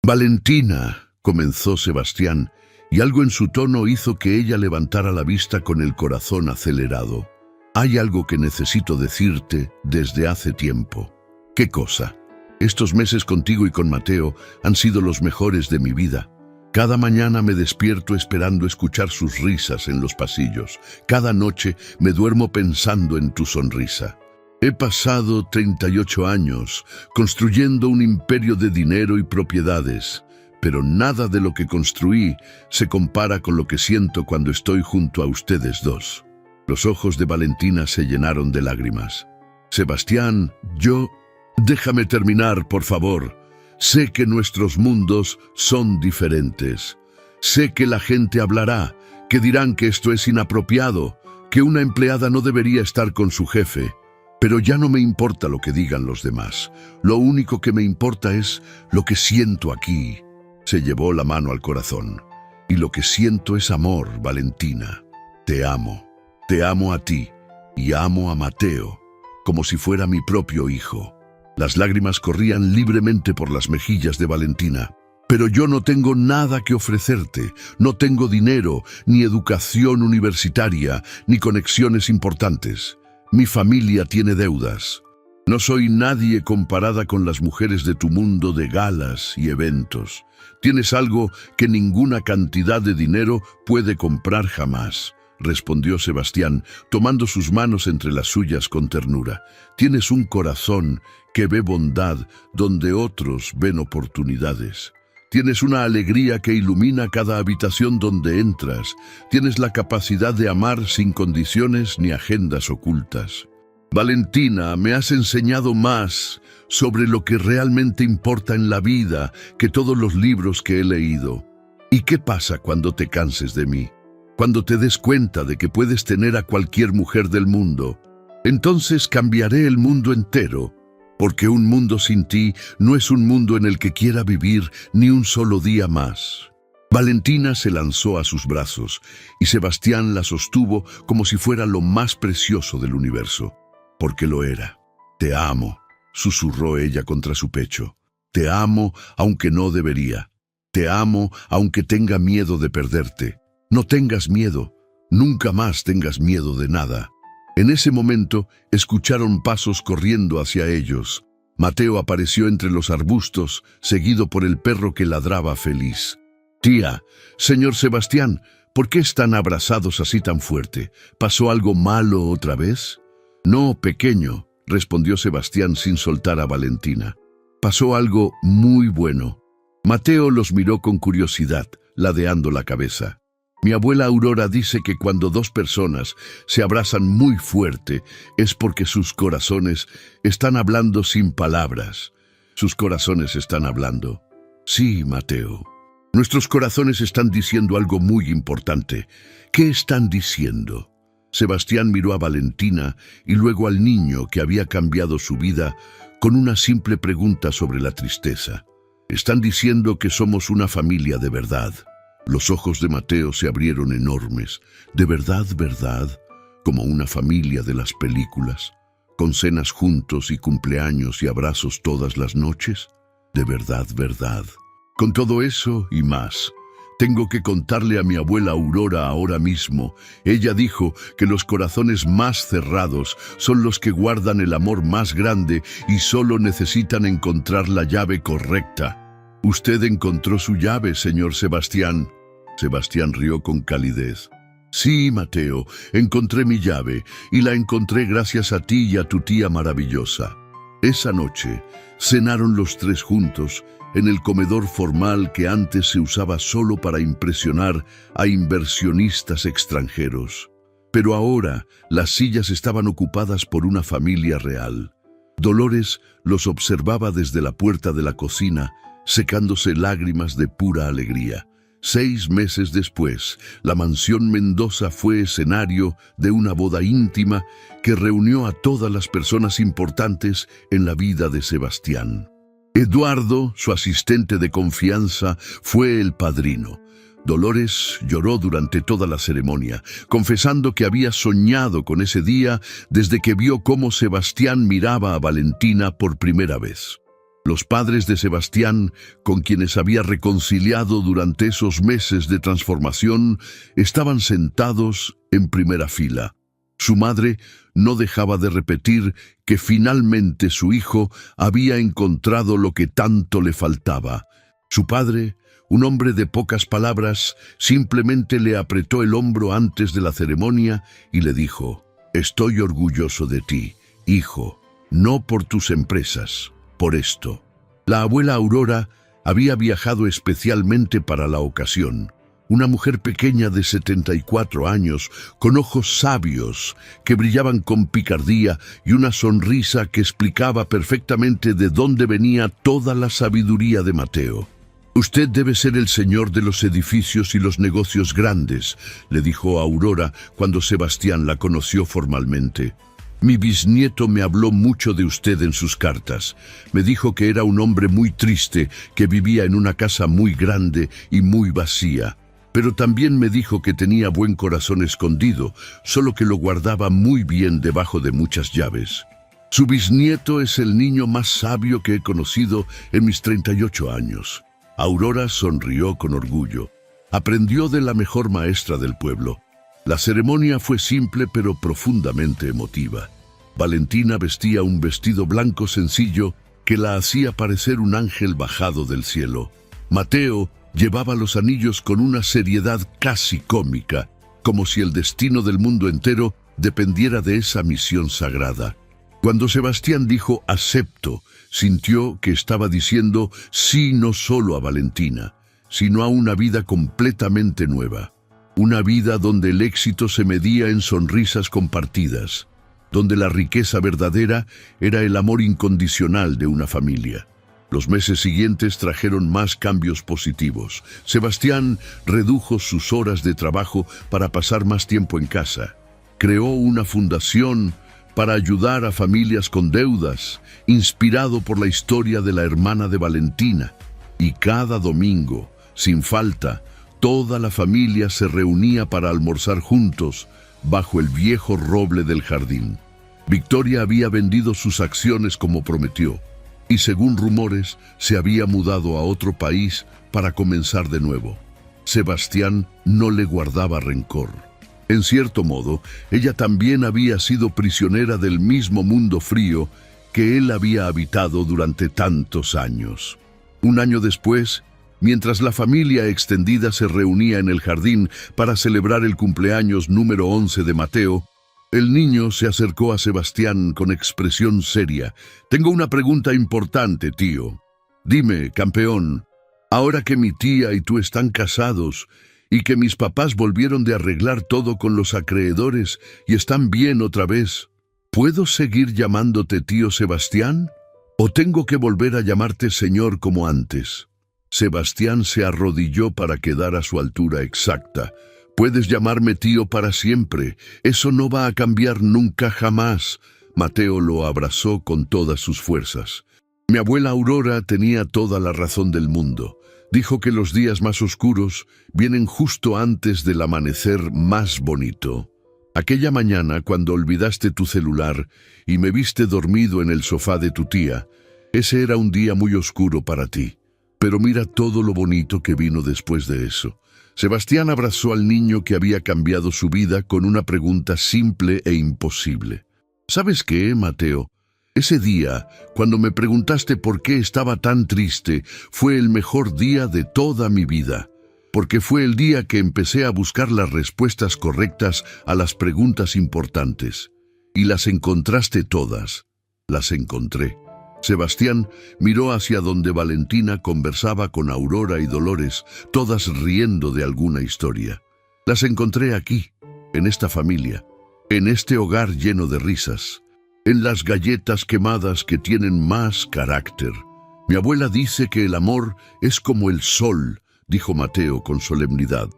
A: Valentina, comenzó Sebastián, y algo en su tono hizo que ella levantara la vista con el corazón acelerado. Hay algo que necesito decirte desde hace tiempo. ¿Qué cosa? Estos meses contigo y con Mateo han sido los mejores de mi vida. Cada mañana me despierto esperando escuchar sus risas en los pasillos. Cada noche me duermo pensando en tu sonrisa. He pasado 38 años construyendo un imperio de dinero y propiedades, pero nada de lo que construí se compara con lo que siento cuando estoy junto a ustedes dos. Los ojos de Valentina se llenaron de lágrimas. Sebastián, déjame terminar, por favor. Sé que nuestros mundos son diferentes. Sé que la gente hablará, que dirán que esto es inapropiado, que una empleada no debería estar con su jefe. Pero ya no me importa lo que digan los demás. Lo único que me importa es lo que siento aquí. Se llevó la mano al corazón. Y lo que siento es amor, Valentina. Te amo a ti y amo a Mateo, como si fuera mi propio hijo. Las lágrimas corrían libremente por las mejillas de Valentina. Pero yo no tengo nada que ofrecerte. No tengo dinero, ni educación universitaria, ni conexiones importantes. Mi familia tiene deudas. No soy nadie comparada con las mujeres de tu mundo de galas y eventos. Tienes algo que ninguna cantidad de dinero puede comprar jamás, respondió Sebastián, tomando sus manos entre las suyas con ternura. Tienes un corazón que ve bondad donde otros ven oportunidades. Tienes una alegría que ilumina cada habitación donde entras. Tienes la capacidad de amar sin condiciones ni agendas ocultas. Valentina, me has enseñado más sobre lo que realmente importa en la vida que todos los libros que he leído. ¿Y qué pasa cuando te canses de mí? Cuando te des cuenta de que puedes tener a cualquier mujer del mundo. Entonces cambiaré el mundo entero, porque un mundo sin ti no es un mundo en el que quiera vivir ni un solo día más. Valentina se lanzó a sus brazos y Sebastián la sostuvo como si fuera lo más precioso del universo. Porque lo era. Te amo, susurró ella contra su pecho. Te amo aunque no debería. Te amo aunque tenga miedo de perderte. No tengas miedo. Nunca más tengas miedo de nada. En ese momento escucharon pasos corriendo hacia ellos. Mateo apareció entre los arbustos, seguido por el perro que ladraba feliz. Tía, señor Sebastián, ¿por qué están abrazados así tan fuerte? ¿Pasó algo malo otra vez? No, pequeño, respondió Sebastián sin soltar a Valentina. Pasó algo muy bueno. Mateo los miró con curiosidad, ladeando la cabeza. Mi abuela Aurora dice que cuando dos personas se abrazan muy fuerte es porque sus corazones están hablando sin palabras. Sus corazones están hablando. Sí, Mateo. Nuestros corazones están diciendo algo muy importante. ¿Qué están diciendo? Sebastián miró a Valentina y luego al niño que había cambiado su vida con una simple pregunta sobre la tristeza. Están diciendo que somos una familia de verdad. Los ojos de Mateo se abrieron enormes. ¿De verdad, verdad? Como una familia de las películas, con cenas juntos y cumpleaños y abrazos todas las noches. ¿De verdad, verdad? Con todo eso y más, Tengo que contarle a mi abuela Aurora ahora mismo. Ella dijo que los corazones más cerrados son los que guardan el amor más grande y solo necesitan encontrar la llave correcta. Usted encontró su llave, señor Sebastián. Sebastián rió con calidez. Sí, Mateo, encontré mi llave, y la encontré gracias a ti y a tu tía maravillosa. Esa noche cenaron los tres juntos en el comedor formal que antes se usaba solo para impresionar a inversionistas extranjeros. Pero ahora las sillas estaban ocupadas por una familia real. Dolores los observaba desde la puerta de la cocina, secándose lágrimas de pura alegría. 6 meses después, la mansión Mendoza fue escenario de una boda íntima que reunió a todas las personas importantes en la vida de Sebastián. Eduardo, su asistente de confianza, fue el padrino. Dolores lloró durante toda la ceremonia, confesando que había soñado con ese día desde que vio cómo Sebastián miraba a Valentina por primera vez. Los padres de Sebastián, con quienes había reconciliado durante esos meses de transformación, estaban sentados en primera fila. Su madre no dejaba de repetir que finalmente su hijo había encontrado lo que tanto le faltaba. Su padre, un hombre de pocas palabras, simplemente le apretó el hombro antes de la ceremonia y le dijo: «Estoy orgulloso de ti, hijo, no por tus empresas, por esto». La abuela Aurora había viajado especialmente para la ocasión. Una mujer pequeña de 74 años, con ojos sabios que brillaban con picardía y una sonrisa que explicaba perfectamente de dónde venía toda la sabiduría de Mateo. «Usted debe ser el señor de los edificios y los negocios grandes», le dijo Aurora cuando Sebastián la conoció formalmente. «Mi bisnieto me habló mucho de usted en sus cartas. Me dijo que era un hombre muy triste, que vivía en una casa muy grande y muy vacía. Pero también me dijo que tenía buen corazón escondido, solo que lo guardaba muy bien debajo de muchas llaves. Su bisnieto es el niño más sabio que he conocido en mis 38 años». Aurora sonrió con orgullo. Aprendió de la mejor maestra del pueblo. La ceremonia fue simple pero profundamente emotiva. Valentina vestía un vestido blanco sencillo que la hacía parecer un ángel bajado del cielo. Mateo llevaba los anillos con una seriedad casi cómica, como si el destino del mundo entero dependiera de esa misión sagrada. Cuando Sebastián dijo «acepto», sintió que estaba diciendo sí no solo a Valentina, sino a una vida completamente nueva. Una vida donde el éxito se medía en sonrisas compartidas, donde la riqueza verdadera era el amor incondicional de una familia. Los meses siguientes trajeron más cambios positivos. Sebastián redujo sus horas de trabajo para pasar más tiempo en casa. Creó una fundación para ayudar a familias con deudas, inspirado por la historia de la hermana de Valentina. Y cada domingo, sin falta, toda la familia se reunía para almorzar juntos bajo el viejo roble del jardín. Victoria había vendido sus acciones como prometió, y según rumores, se había mudado a otro país para comenzar de nuevo. Sebastián no le guardaba rencor. En cierto modo, ella también había sido prisionera del mismo mundo frío que él había habitado durante tantos años. Un año después, mientras la familia extendida se reunía en el jardín para celebrar el cumpleaños número 11 de Mateo, el niño se acercó a Sebastián con expresión seria. «Tengo una pregunta importante, tío. Dime, campeón, ahora que mi tía y tú están casados y que mis papás volvieron de arreglar todo con los acreedores y están bien otra vez, ¿puedo seguir llamándote tío Sebastián? ¿O tengo que volver a llamarte señor como antes?» Sebastián se arrodilló para quedar a su altura exacta. «Puedes llamarme tío para siempre. Eso no va a cambiar nunca jamás». Mateo lo abrazó con todas sus fuerzas. Mi abuela Aurora tenía toda la razón del mundo. Dijo que los días más oscuros vienen justo antes del amanecer más bonito. Aquella mañana, cuando olvidaste tu celular y me viste dormido en el sofá de tu tía, ese era un día muy oscuro para ti. Pero mira todo lo bonito que vino después de eso. Sebastián abrazó al niño que había cambiado su vida con una pregunta simple e imposible. ¿Sabes qué, Mateo? Ese día, cuando me preguntaste por qué estaba tan triste, fue el mejor día de toda mi vida, porque fue el día que empecé a buscar las respuestas correctas a las preguntas importantes. Y las encontraste todas. Las encontré. Sebastián miró hacia donde Valentina conversaba con Aurora y Dolores, todas riendo de alguna historia. Las encontré aquí, en esta familia, en este hogar lleno de risas, en las galletas quemadas que tienen más carácter. Mi abuela dice que el amor es como el sol, dijo Mateo con solemnidad.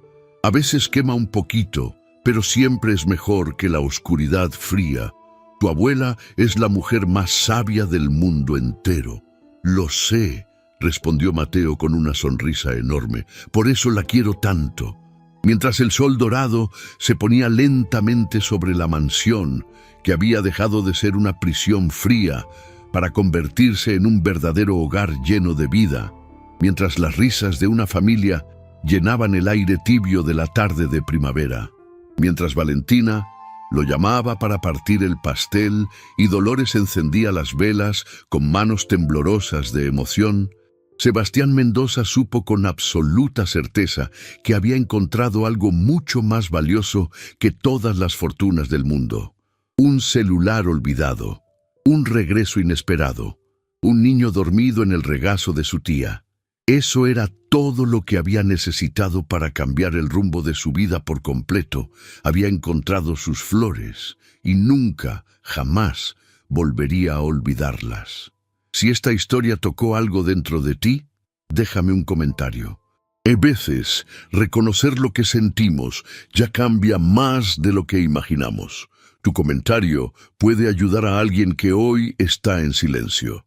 A: A veces quema un poquito, pero siempre es mejor que la oscuridad fría. Tu abuela es la mujer más sabia del mundo entero. Lo sé, respondió Mateo con una sonrisa enorme. Por eso la quiero tanto. Mientras el sol dorado se ponía lentamente sobre la mansión, que había dejado de ser una prisión fría para convertirse en un verdadero hogar lleno de vida, mientras las risas de una familia llenaban el aire tibio de la tarde de primavera, mientras Valentina lo llamaba para partir el pastel y Dolores encendía las velas con manos temblorosas de emoción, Sebastián Mendoza supo con absoluta certeza que había encontrado algo mucho más valioso que todas las fortunas del mundo. Un celular olvidado, un regreso inesperado, un niño dormido en el regazo de su tía. Eso era todo lo que había necesitado para cambiar el rumbo de su vida por completo. Había encontrado sus flores y nunca, jamás, volvería a olvidarlas. Si esta historia tocó algo dentro de ti, déjame un comentario. A veces, reconocer lo que sentimos ya cambia más de lo que imaginamos. Tu comentario puede ayudar a alguien que hoy está en silencio.